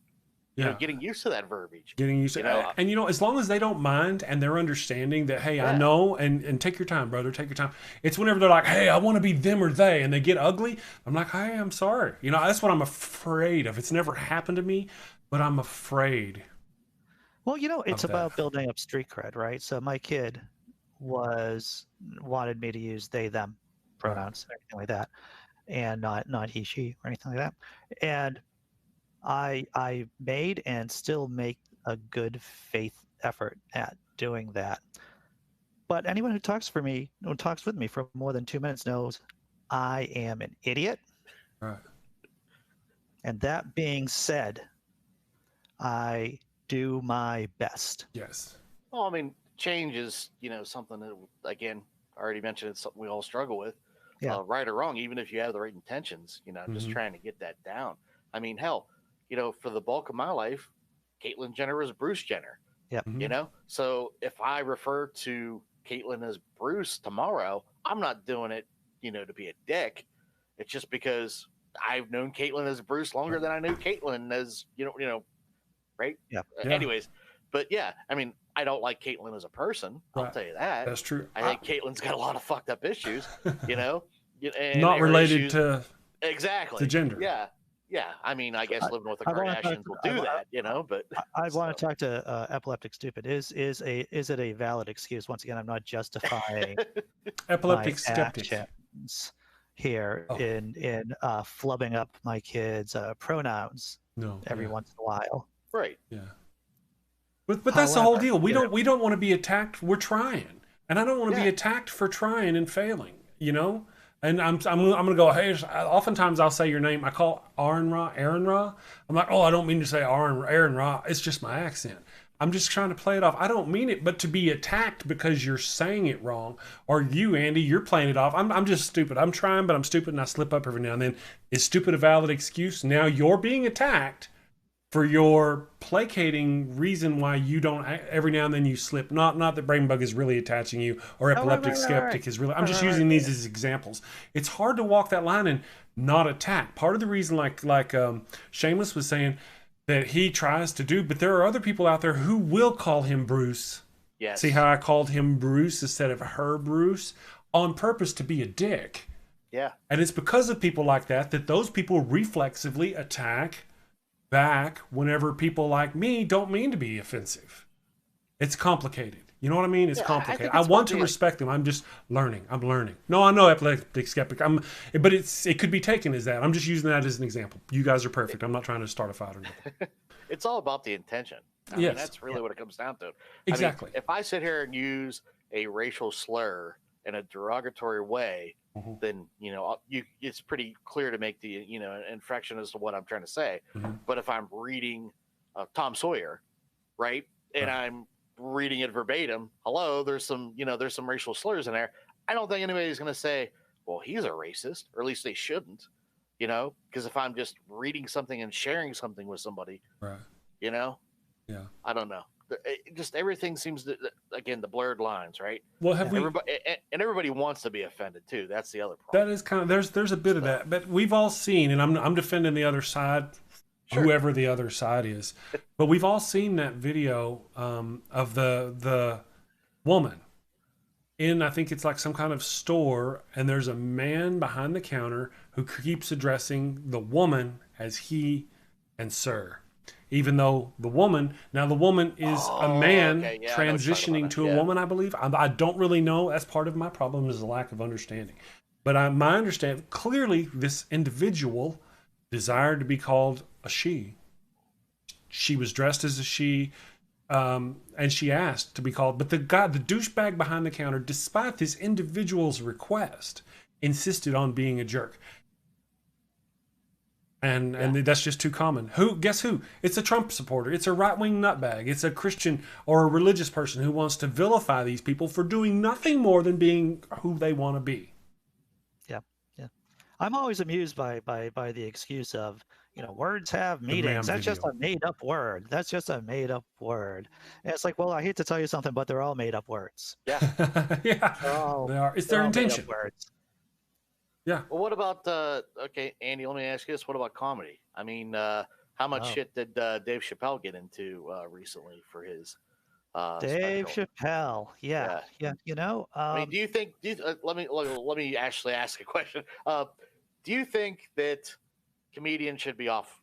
Speaker 3: getting used to that verbiage,
Speaker 2: and as long as they don't mind and they're understanding that, hey, I know, and take your time, brother, take your time. It's whenever they're like, hey, I want to be them or they, and they get ugly. I'm like, hey, I'm sorry. That's what I'm afraid of. It's never happened to me, but I'm afraid.
Speaker 1: Well, it's about building up street cred, right? So my kid wanted me to use they, them pronouns, everything like that. And not he, she, or anything like that. And I made and still make a good faith effort at doing that. But anyone who talks with me for more than 2 minutes knows I am an idiot.
Speaker 2: Right.
Speaker 1: And that being said, I do my best.
Speaker 2: Yes.
Speaker 3: Well, I mean, change is, something that, again, I already mentioned, it's something we all struggle with. Right or wrong, even if you have the right intentions, just trying to get that down. I mean, hell, for the bulk of my life, Caitlyn Jenner was Bruce Jenner.
Speaker 1: Yeah.
Speaker 3: So if I refer to Caitlyn as Bruce tomorrow, I'm not doing it, to be a dick. It's just because I've known Caitlyn as Bruce longer than I knew Caitlyn as, right?
Speaker 1: Yeah.
Speaker 3: Anyways, but I mean, I don't like Caitlyn as a person. I'll tell you that.
Speaker 2: That's true.
Speaker 3: I think Caitlyn's got a lot of fucked up issues, and
Speaker 2: not related
Speaker 3: issues.
Speaker 2: to gender.
Speaker 3: Yeah. I mean, I guess living with the Kardashians will do that, But
Speaker 1: I want to talk to Epileptic Stupid. Is it a valid excuse? Once again, I'm not justifying
Speaker 2: Epileptic Skeptics
Speaker 1: here in flubbing up my kids' pronouns every once in a while.
Speaker 3: Right.
Speaker 2: Yeah. But that's the whole deal. We
Speaker 1: However,
Speaker 2: don't want to be attacked. We're trying, and I don't want to be
Speaker 3: Yeah.
Speaker 2: attacked for trying and failing. You know. And I'm gonna go. Hey, oftentimes I'll say your name. I call Aaron Ra. I'm like, oh, I don't mean to say Aaron Ra. It's just my accent. I'm just trying to play it off. I don't mean it, but to be attacked because you're saying it wrong, or you, Andy, you're playing it off. I'm just stupid. I'm trying, but I'm stupid, and I slip up every now and then. Is stupid a valid excuse? Now you're being attacked for your placating reason why you don't, every now and then you slip. Not that brain bug is really attaching you, or epileptic skeptic is really. I'm just using these as examples. It's hard to walk that line and not attack. Part of the reason, like Seamus was saying, that he tries to do, but there are other people out there who will call him Bruce.
Speaker 3: Yes.
Speaker 2: See how I called him Bruce instead of her Bruce on purpose to be a dick.
Speaker 3: Yeah.
Speaker 2: And it's because of people like that those people reflexively attack back whenever people like me don't mean to be offensive. It's complicated. You know what I mean? It's complicated. I want to respect them. I'm just learning. I'm learning. No, I know epileptic skeptic. But it could be taken as that. I'm just using that as an example. You guys are perfect. I'm not trying to start a fight or anything.
Speaker 3: It's all about the intention. I mean, that's really what it comes down to.
Speaker 2: Exactly.
Speaker 3: I mean, if I sit here and use a racial slur in a derogatory way, then it's pretty clear to make the infraction as to what I'm trying to say. But if I'm reading Tom Sawyer, right, and I'm reading it verbatim, hello, there's some racial slurs in there. I don't think anybody's going to say, well, he's a racist, or at least they shouldn't, because if I'm just reading something and sharing something with somebody,
Speaker 2: right,
Speaker 3: I don't know. Just everything seems to, again, the blurred lines, right?
Speaker 2: Well,
Speaker 3: everybody wants to be offended too. That's the other problem.
Speaker 2: That is kind of there's a bit of that, but we've all seen, and I'm defending the other side, whoever the other side is, but we've all seen that video of the woman in, I think it's like some kind of store, and there's a man behind the counter who keeps addressing the woman as he and sir. Even though the woman is a man transitioning to a woman, I believe. I don't really know. That's part of my problem, is a lack of understanding. But my understanding, clearly this individual desired to be called a she. She was dressed as a she, and she asked to be called. But the douchebag behind the counter, despite this individual's request, insisted on being a jerk. And that's just too common. Guess who? It's a Trump supporter. It's a right-wing nutbag. It's a Christian or a religious person who wants to vilify these people for doing nothing more than being who they want to be.
Speaker 1: Yeah. I'm always amused by the excuse of, words have meanings. That's just a made-up word. That's just a made-up word. And it's like, well, I hate to tell you something, but they're all made-up words.
Speaker 3: Yeah.
Speaker 2: Yeah, they are. It's their intention.
Speaker 1: Words.
Speaker 2: Yeah.
Speaker 3: Well, what about okay, Andy? Let me ask you this: what about comedy? I mean, how much shit did Dave Chappelle get into recently for his?
Speaker 1: Dave
Speaker 3: special?
Speaker 1: Chappelle, yeah.
Speaker 3: I mean, do you think? Let me actually ask a question. Do you think that comedians should be off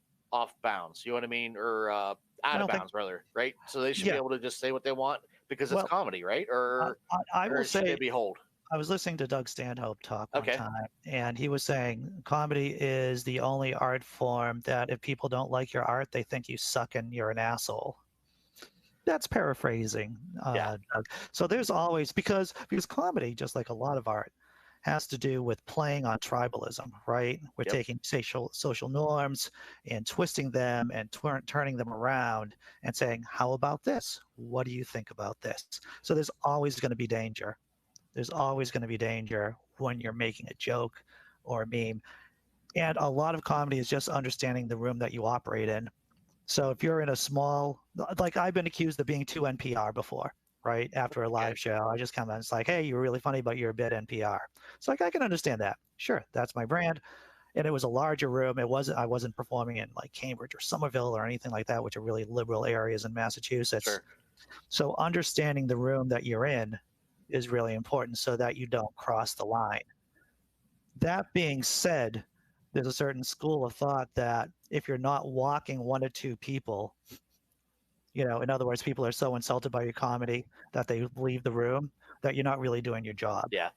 Speaker 3: bounds? You know what I mean, or out of bounds, rather, right? So they should be able to just say what they want because it's comedy, right? Or
Speaker 1: I will say,
Speaker 3: should they be hold?
Speaker 1: I was listening to Doug Stanhope talk one time, and he was saying comedy is the only art form that if people don't like your art, they think you suck and you're an asshole. That's paraphrasing. Doug. So there's always, because comedy, just like a lot of art, has to do with playing on tribalism, right? We're taking social norms and twisting them and turning them around and saying, how about this? What do you think about this? So there's always going to be danger. There's always going to be danger when you're making a joke or a meme. And a lot of comedy is just understanding the room that you operate in. So if you're in a small, like I've been accused of being too NPR before, right? After a live show, I just come in, it's like, hey, you're really funny, but you're a bit NPR. It's like, I can understand that. Sure, that's my brand. And it was a larger room. I wasn't performing in like Cambridge or Somerville or anything like that, which are really liberal areas in Massachusetts.
Speaker 3: Sure.
Speaker 1: So understanding the room that you're in is really important so that you don't cross the line. That being said, there's a certain school of thought that if you're not walking one or two people, in other words, people are so insulted by your comedy that they leave the room, that you're not really doing your job.
Speaker 3: Yeah.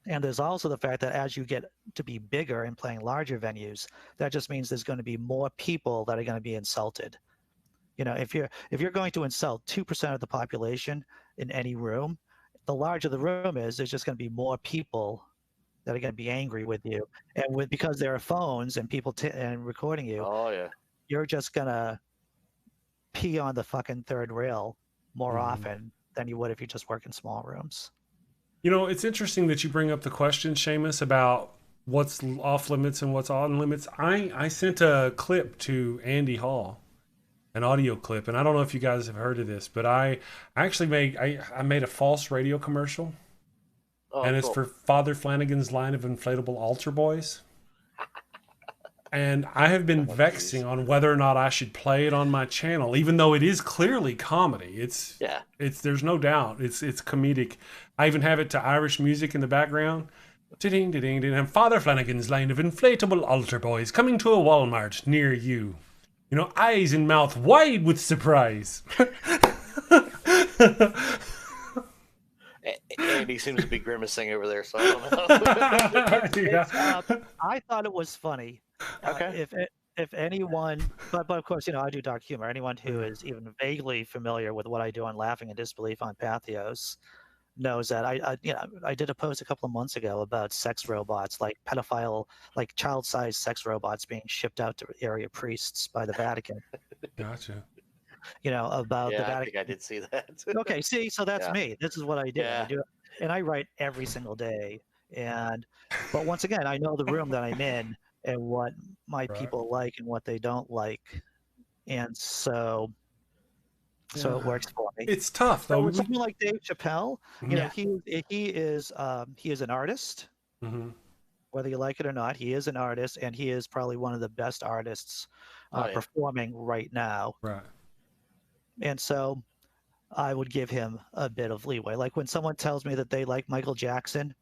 Speaker 1: And there's also the fact that as you get to be bigger and playing larger venues, that just means there's going to be more people that are going to be insulted. You know, if you're going to insult 2% of the population in any room, the larger the room is, there's just going to be more people that are going to be angry with you, and because there are phones and people and recording you,
Speaker 3: Oh yeah.
Speaker 1: you're just gonna pee on the fucking third rail more often than you would if you just work in small rooms.
Speaker 2: You know, it's interesting that you bring up the question, Seamus, about what's off limits and what's on limits. I sent a clip to Andy Hall, an audio clip, and I don't know if you guys have heard of this, but I actually made a false radio commercial, and it's for Father Flanagan's line of inflatable altar boys. And I have been vexing on whether or not I should play it on my channel, even though it is clearly comedy. It's there's no doubt it's comedic. I even have it to Irish music in the background. Ding ding ding ding. And Father Flanagan's line of inflatable altar boys coming to a Walmart near you. You know, eyes and mouth wide with surprise.
Speaker 3: Andy seems to be grimacing over there, so I don't know.
Speaker 1: I thought it was funny.
Speaker 3: Okay.
Speaker 1: If anyone, but of course, you know, I do dark humor. Anyone who is even vaguely familiar with what I do on Laughing and Disbelief on Patheos knows that I did a post a couple of months ago about sex robots, like pedophile, like child-sized sex robots being shipped out to area priests by the Vatican.
Speaker 2: Gotcha.
Speaker 1: You know, about the Vatican.
Speaker 3: I think I did see that.
Speaker 1: Okay, see, so that's me. This is what I do.
Speaker 3: Yeah.
Speaker 1: I do, and I write every single day. But once again, I know the room that I'm in and what my people like and what they don't like, and so it works for me.
Speaker 2: It's tough though.
Speaker 1: With someone like Dave Chappelle, you know, he is an artist. Whether you like it or not, he is an artist, and he is probably one of the best artists performing right now.
Speaker 2: Right.
Speaker 1: And so I would give him a bit of leeway. Like when someone tells me that they like Michael Jackson,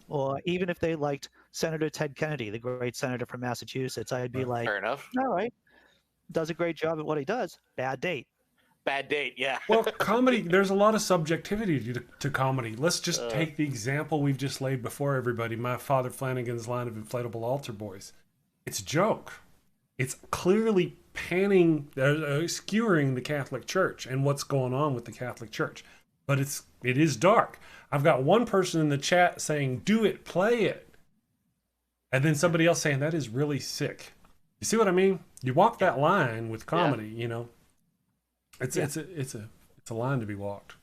Speaker 1: or even if they liked Senator Ted Kennedy, the great senator from Massachusetts, I'd be like,
Speaker 3: fair enough.
Speaker 1: All right, does a great job at what he does. Bad date.
Speaker 3: Bad date, yeah.
Speaker 2: Well, comedy, there's a lot of subjectivity to comedy. Let's just take the example we've just laid before everybody, my Father Flanagan's line of inflatable altar boys. It's a joke. It's clearly panning, skewering the Catholic Church and what's going on with the Catholic Church. But it is dark. I've got one person in the chat saying, do it, play it. And then somebody else saying, that is really sick. You see what I mean? You walk that line with comedy, you know. It's a line to be walked.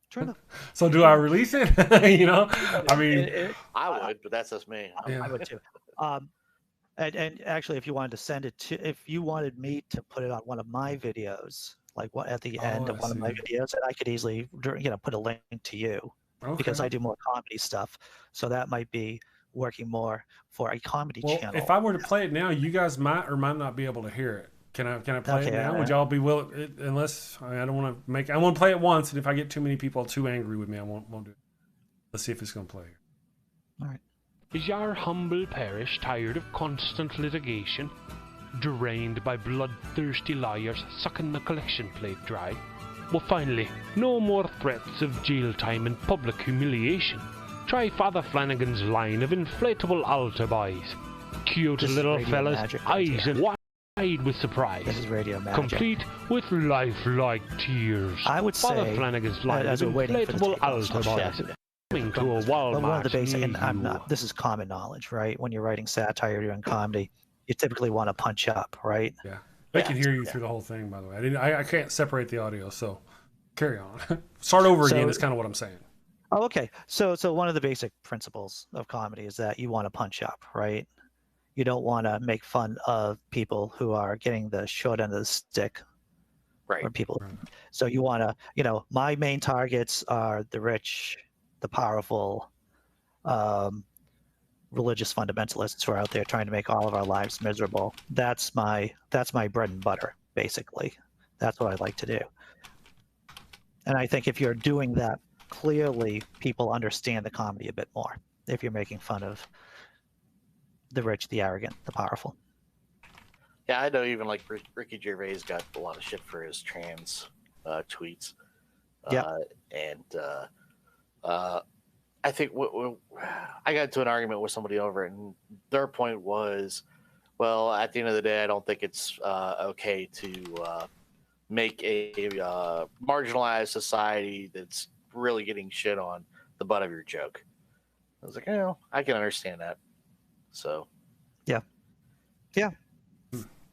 Speaker 1: True enough.
Speaker 2: So do I release it? You know? I mean,
Speaker 3: I would, but that's just me.
Speaker 1: I would too. And actually, if you wanted to send it to, if you wanted me to put it on one of my videos, like what at the end of one of my videos, and I could easily, you know, put a link to you because I do more comedy stuff. So that might be working more for a comedy channel.
Speaker 2: If I were to play it now, you guys might or might not be able to hear it. Can I play it now? Would y'all be willing? Unless I don't want to make. I want to play it once, and if I get too many people too angry with me, I won't do it. Let's see if it's gonna play.
Speaker 1: All right.
Speaker 4: Is your humble parish tired of constant litigation? Drained by bloodthirsty lawyers sucking the collection plate dry? Well, finally, no more threats of jail time and public humiliation. Try Father Flanagan's line of inflatable altar boys. Cute little fellas, eyes and wide with surprise.
Speaker 1: This is radio magic.
Speaker 4: Complete with lifelike tears.
Speaker 1: I would
Speaker 4: Father
Speaker 1: say,
Speaker 4: Flanagan's line of
Speaker 1: as we're waiting for
Speaker 4: inflatable
Speaker 1: the
Speaker 4: altar boys. Coming to a Walmart.
Speaker 1: One of the basic, and I'm not. This is common knowledge, right? When you're writing satire, doing comedy, you typically want to punch up, right?
Speaker 2: Yeah, I can hear you through the whole thing. By the way, I can't separate the audio, so carry on. Start over again. Is kind of what I'm saying.
Speaker 1: Oh, okay. So one of the basic principles of comedy is that you want to punch up, right? You don't want to make fun of people who are getting the short end of the stick,
Speaker 3: right?
Speaker 1: Or people. Right. So you want to, you know, my main targets are the rich, the powerful, religious fundamentalists who are out there trying to make all of our lives miserable. That's my bread and butter, basically. That's what I like to do. And I think if you're doing that clearly, people understand the comedy a bit more. If you're making fun of the rich, the arrogant, the powerful.
Speaker 3: Yeah, I know even like Ricky Gervais got a lot of shit for his trans tweets. I think I got into an argument with somebody over it, and their point was, well, at the end of the day, I don't think it's okay to make a marginalized society that's really getting shit on the butt of your joke. I was like, I can understand that. So,
Speaker 1: yeah.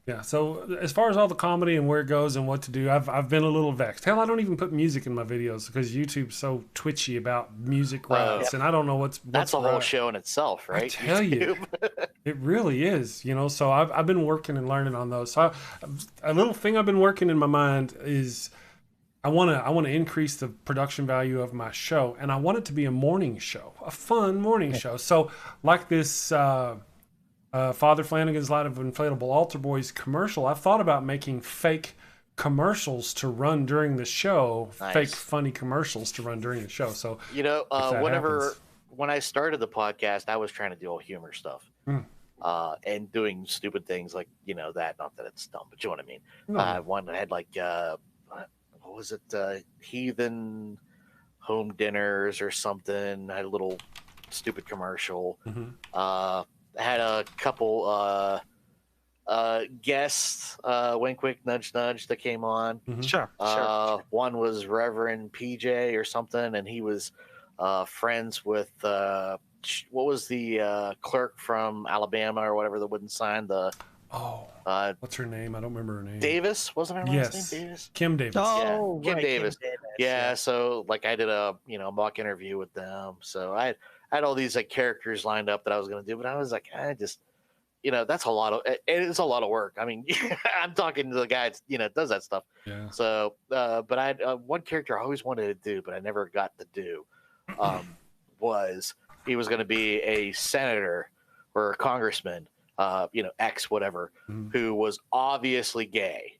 Speaker 2: Yeah, so as far as all the comedy and where it goes and what to do, I've been a little vexed. Hell, I don't even put music in my videos because YouTube's so twitchy about music rights, and I don't know what's
Speaker 3: that's a whole
Speaker 2: right.
Speaker 3: show in itself, right?
Speaker 2: I tell you, it really is. You know, so I've been working and learning on those. So a little thing I've been working in my mind is I want to increase the production value of my show, and I want it to be a morning show, a fun morning show. So like this. Father Flanagan's Light of Inflatable Altar Boys commercial, I've thought about making fake commercials to run during the show, fake funny commercials to run during the show. So,
Speaker 3: when I started the podcast, I was trying to do all humor stuff and doing stupid things like, that, not that it's dumb, but you know what I mean?
Speaker 2: No.
Speaker 3: One that had like, what was it? Heathen home dinners or something. I had a little stupid commercial. Had a couple guests, wink, wink, nudge, nudge, that came on.
Speaker 1: Sure.
Speaker 3: One was Reverend PJ or something, and he was friends with what was the clerk from Alabama or whatever that wouldn't sign the.
Speaker 2: What's her name? I don't remember her name.
Speaker 3: Davis, wasn't her last name? Davis.
Speaker 2: Kim Davis.
Speaker 1: Oh,
Speaker 3: Kim
Speaker 1: right,
Speaker 3: Davis.
Speaker 1: Kim Davis.
Speaker 3: Yeah. So like I did a mock interview with them. So I had all these like characters lined up that I was going to do, but I was like, that's a lot of, it's a lot of work. I mean, I'm talking to the guy that does that stuff.
Speaker 2: Yeah.
Speaker 3: So, but I had one character I always wanted to do, but I never got to do, was he was going to be a senator or a congressman, X whatever, who was obviously gay,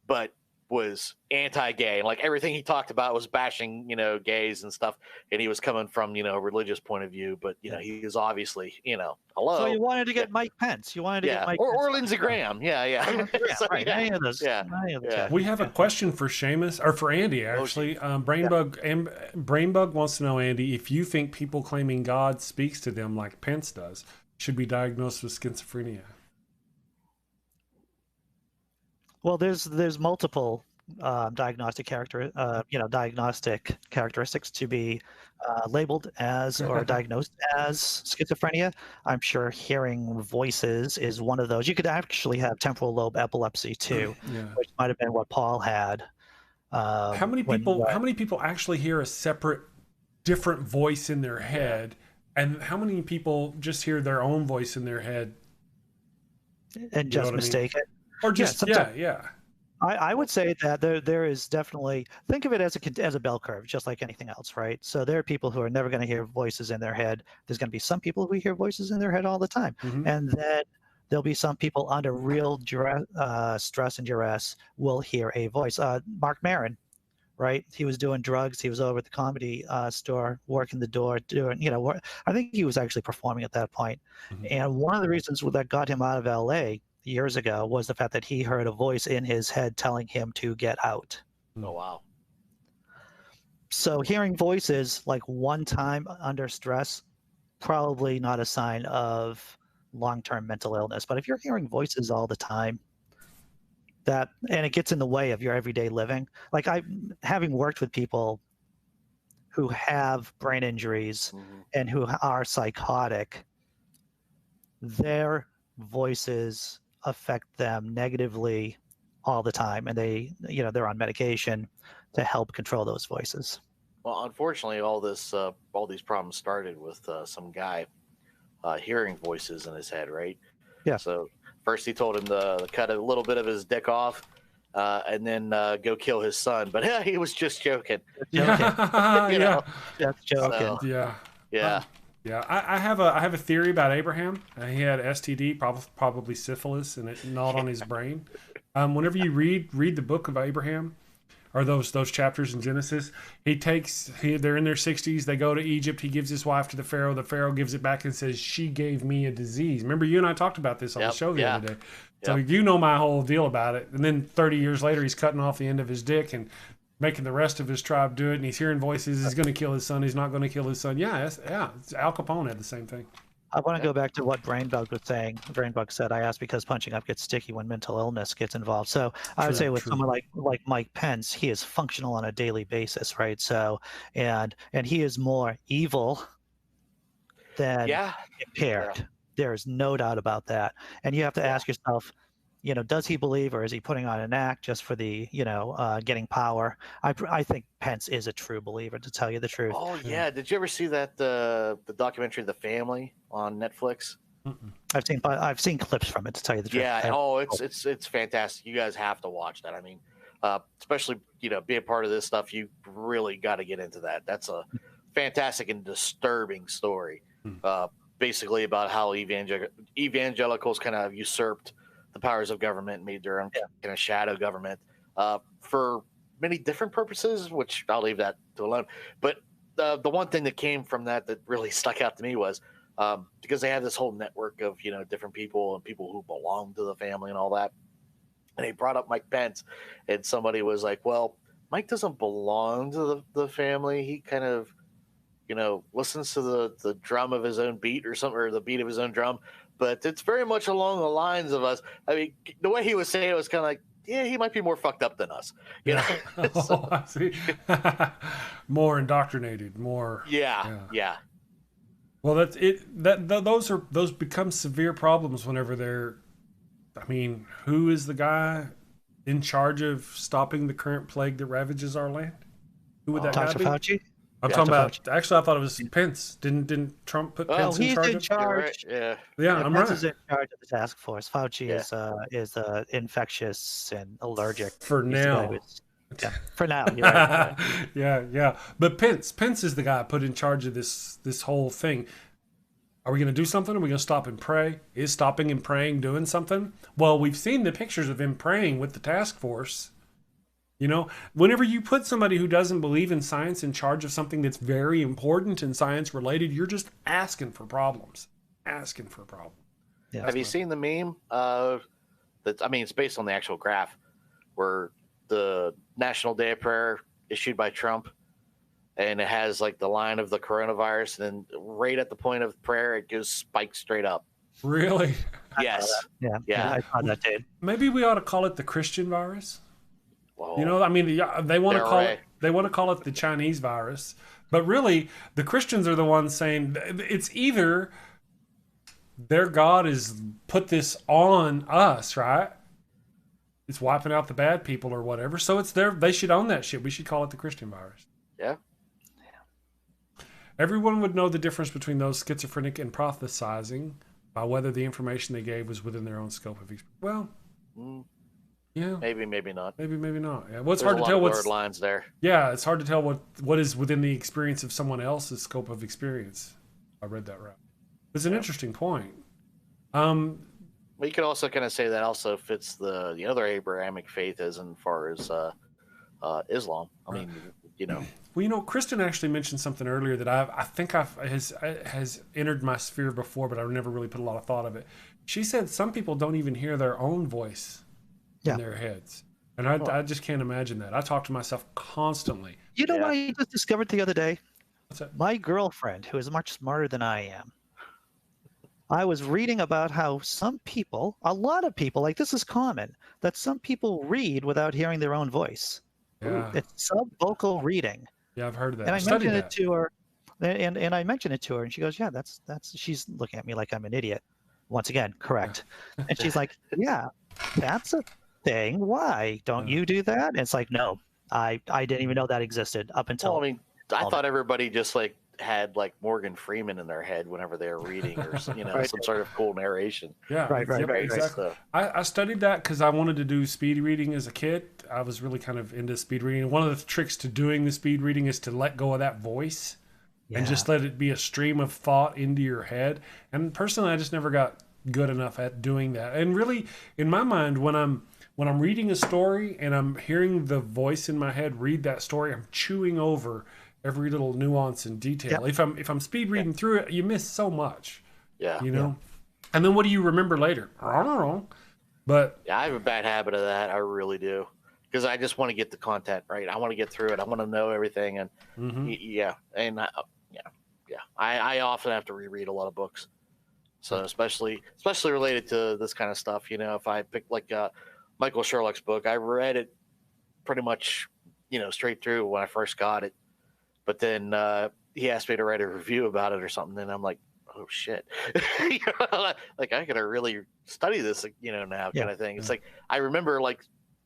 Speaker 3: but was anti-gay, and like everything he talked about was bashing gays and stuff, and he was coming from a religious point of view, but he was obviously hello.
Speaker 1: So you wanted to get Mike Pence. You wanted to get Mike
Speaker 3: or
Speaker 1: Pence.
Speaker 3: Lindsey Graham. Yeah. So,
Speaker 1: right. Any of those. Any of the
Speaker 2: We have a question for Seamus, or for Andy actually. Brainbug wants to know, Andy, if you think people claiming God speaks to them like Pence does should be diagnosed with schizophrenia.
Speaker 1: Well, there's multiple diagnostic characteristics to be labeled as or diagnosed as schizophrenia. I'm sure hearing voices is one of those. You could actually have temporal lobe epilepsy too, which might have been what Paul had.
Speaker 2: How many people actually hear a separate, different voice in their head, and how many people just hear their own voice in their head
Speaker 1: and just mistake it?
Speaker 2: Or just
Speaker 1: I would say that there is definitely, think of it as a bell curve, just like anything else, right? So there are people who are never going to hear voices in their head. There's going to be some people who hear voices in their head all the time, and then there'll be some people under real stress and duress will hear a voice. Mark Maron, right? He was doing drugs. He was over at the comedy store, working the door, doing I think he was actually performing at that point. And one of the reasons that got him out of LA years ago was the fact that he heard a voice in his head telling him to get out.
Speaker 3: Oh, wow.
Speaker 1: So hearing voices like one time under stress, probably not a sign of long-term mental illness. But if you're hearing voices all the time, and it gets in the way of your everyday living, like having worked with people who have brain injuries and who are psychotic, their voices affect them negatively all the time, and they're on medication to help control those voices.
Speaker 3: Well, unfortunately, all these problems started with some guy hearing voices in his head, right?
Speaker 1: Yeah.
Speaker 3: So first he told him to cut a little bit of his dick off, and then go kill his son. But he was just joking.
Speaker 2: Yeah.
Speaker 1: Just joking.
Speaker 3: So, yeah.
Speaker 2: Yeah, I have a theory about Abraham. He had STD, probably syphilis, and it gnawed on his brain. Whenever you read the book of Abraham, or those chapters in Genesis, they're in their 60s. They go to Egypt. He gives his wife to the Pharaoh. The Pharaoh gives it back and says, "She gave me a disease." Remember, you and I talked about this on the show the other day. So you know my whole deal about it. And then 30 years later, he's cutting off the end of his dick and making the rest of his tribe do it, and he's hearing voices. He's going to kill his son. He's not going to kill his son. Al Capone had the same thing.
Speaker 1: I want to go back to what Brainbug was saying. Brainbug said, "I asked because punching up gets sticky when mental illness gets involved." So I would say with someone like Mike Pence, he is functional on a daily basis, right? So and he is more evil than impaired.
Speaker 3: Yeah.
Speaker 1: There is no doubt about that. And you have to ask yourself, does he believe, or is he putting on an act just for the, getting power? I think Pence is a true believer, to tell you the truth.
Speaker 3: Oh yeah, did you ever see that the documentary The Family on Netflix?
Speaker 1: I've seen clips from it, to tell you the truth.
Speaker 3: Yeah. It's fantastic. You guys have to watch that. I mean, especially being part of this stuff, you really got to get into that. That's a fantastic and disturbing story. Basically about how evangelicals kind of usurped the powers of government, made their own kind of shadow government for many different purposes, which I'll leave that to alone. But the one thing that came from that really stuck out to me was because they have this whole network of different people and people who belong to the family and all that. And they brought up Mike Pence, and somebody was like, "Well, Mike doesn't belong to the family. He kind of listens to the drum of his own beat or something, or the beat of his own drum, but it's very much along the lines of us." I mean, the way he was saying it was kind of like, yeah, he might be more fucked up than us.
Speaker 2: Oh, I see. More indoctrinated, more.
Speaker 3: Yeah.
Speaker 2: Well, that's it. Those become severe problems whenever they're. I mean, who is the guy in charge of stopping the current plague that ravages our land? Who would that guy be?
Speaker 1: Fauci?
Speaker 2: I'm talking about. Actually, I thought it was Pence. Didn't Trump put Pence in charge?
Speaker 1: He's in charge.
Speaker 3: Right.
Speaker 2: Yeah, I'm
Speaker 1: Pence
Speaker 2: right.
Speaker 1: is in charge of the task force. Fauci is infectious and allergic.
Speaker 2: For now.
Speaker 1: For now. You're right.
Speaker 2: Yeah. But Pence is the guy put in charge of this whole thing. Are we going to do something? Are we going to stop and pray? Is stopping and praying doing something? Well, we've seen the pictures of him praying with the task force. Whenever you put somebody who doesn't believe in science in charge of something that's very important and science related, you're just asking for problems. Yeah,
Speaker 3: have you seen the meme? It's based on the actual graph where the National Day of Prayer issued by Trump, and it has like the line of the coronavirus, and then right at the point of prayer, it goes spiked straight up.
Speaker 2: Really?
Speaker 3: Yes.
Speaker 1: Yeah. I saw that, dude.
Speaker 2: Maybe we ought to call it the Christian virus.
Speaker 3: Whoa.
Speaker 2: I mean, they want to call it. They want to call it the Chinese virus, but really, the Christians are the ones saying it's either their God has put this on us, right? It's wiping out the bad people or whatever. So it's they should own that shit. We should call it the Christian virus.
Speaker 3: Yeah.
Speaker 2: Everyone would know the difference between those schizophrenic and prophesizing by whether the information they gave was within their own scope of experience. Well, yeah.
Speaker 3: Maybe not.
Speaker 2: Maybe not. Yeah. Well, it's
Speaker 3: There's
Speaker 2: hard to tell
Speaker 3: what's lines there.
Speaker 2: Yeah, it's hard to tell what is within the experience of someone else's scope of experience. I read that right. It's an interesting point.
Speaker 3: Well, you could also kind of say that also fits the other Abrahamic faith as far as Islam. I mean,
Speaker 2: Well, Kristen actually mentioned something earlier that I think has entered my sphere before, but I've never really put a lot of thought of it. She said some people don't even hear their own voice in their heads. And I just can't imagine that. I talk to myself constantly.
Speaker 1: You know what I just discovered the other day?
Speaker 2: What's that?
Speaker 1: My girlfriend, who is much smarter than I am, I was reading about how some people, a lot of people, like this is common, that some people read without hearing their own voice.
Speaker 2: Yeah.
Speaker 1: It's subvocal reading.
Speaker 2: Yeah, I've heard of that.
Speaker 1: And I mentioned it to her, and I mentioned it to her, and she goes, "Yeah, that's." She's looking at me like I'm an idiot. Once again, correct. Yeah. And she's like, "Yeah, that's a thing. Why don't you do that?" And it's like, no, I didn't even know that existed up until.
Speaker 3: Well, I mean, I thought everybody just had Morgan Freeman in their head whenever they were reading, or right. Some sort of cool narration.
Speaker 2: Yeah,
Speaker 1: right,
Speaker 2: exactly. So, I studied that because I wanted to do speed reading as a kid. I was really kind of into speed reading. And one of the tricks to doing the speed reading is to let go of that voice and just let it be a stream of thought into your head. And personally, I just never got good enough at doing that. And really, in my mind, when I'm reading a story and I'm hearing the voice in my head read that story, I'm chewing over every little nuance and detail. Yep. If I'm speed reading through it, you miss so much.
Speaker 3: Yeah.
Speaker 2: And then what do you remember later? I don't know. But
Speaker 3: I have a bad habit of that. I really do. Because I just want to get the content right. I want to get through it. I want to know everything. And I often have to reread a lot of books. So especially related to this kind of stuff, if I pick like Michael Sherlock's book, I read it pretty much, straight through when I first got it. But then he asked me to write a review about it or something, and I'm like, oh shit, like I gotta really study this, now kind of thing. It's like I remember like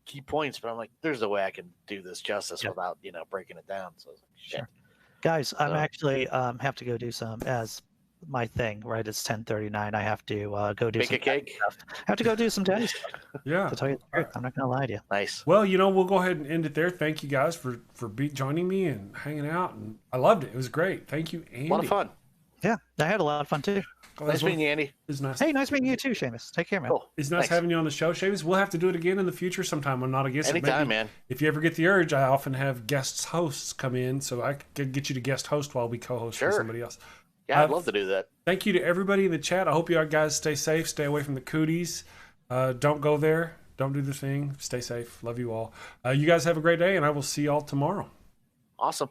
Speaker 3: key points, but I'm like, there's no way I can do this justice without breaking it down. So I was like, shit.
Speaker 1: Sure. Guys, I'm actually have to go do some as my thing, right? It's 10:39. I have to go do
Speaker 3: Bake
Speaker 1: some
Speaker 3: a cake.
Speaker 1: stuff. I have to go do some daddy stuff.
Speaker 2: Yeah.
Speaker 1: To tell you the truth, I'm not gonna lie to you.
Speaker 3: Nice.
Speaker 2: Well, we'll go ahead and end it there. Thank you guys for joining me and hanging out, and I loved it. It was great. Thank you, Andy.
Speaker 3: A lot of fun.
Speaker 1: Yeah, I had a lot of fun too.
Speaker 3: Nice meeting you, Andy.
Speaker 2: It was nice.
Speaker 1: Hey, nice meeting you too, Seamus. Take care, man.
Speaker 3: Cool.
Speaker 2: It's nice having you on the show, Seamus. We'll have to do it again in the future sometime. I'm not against it.
Speaker 3: Anytime, man.
Speaker 2: If you ever get the urge, I often have guest hosts come in, so I could get you to guest host while we co-host for somebody else.
Speaker 3: Yeah, I'd love to do that.
Speaker 2: Thank you to everybody in the chat. I hope you guys stay safe. Stay away from the cooties. Don't go there. Don't do the thing. Stay safe. Love you all. You guys have a great day, and I will see y'all tomorrow.
Speaker 3: Awesome.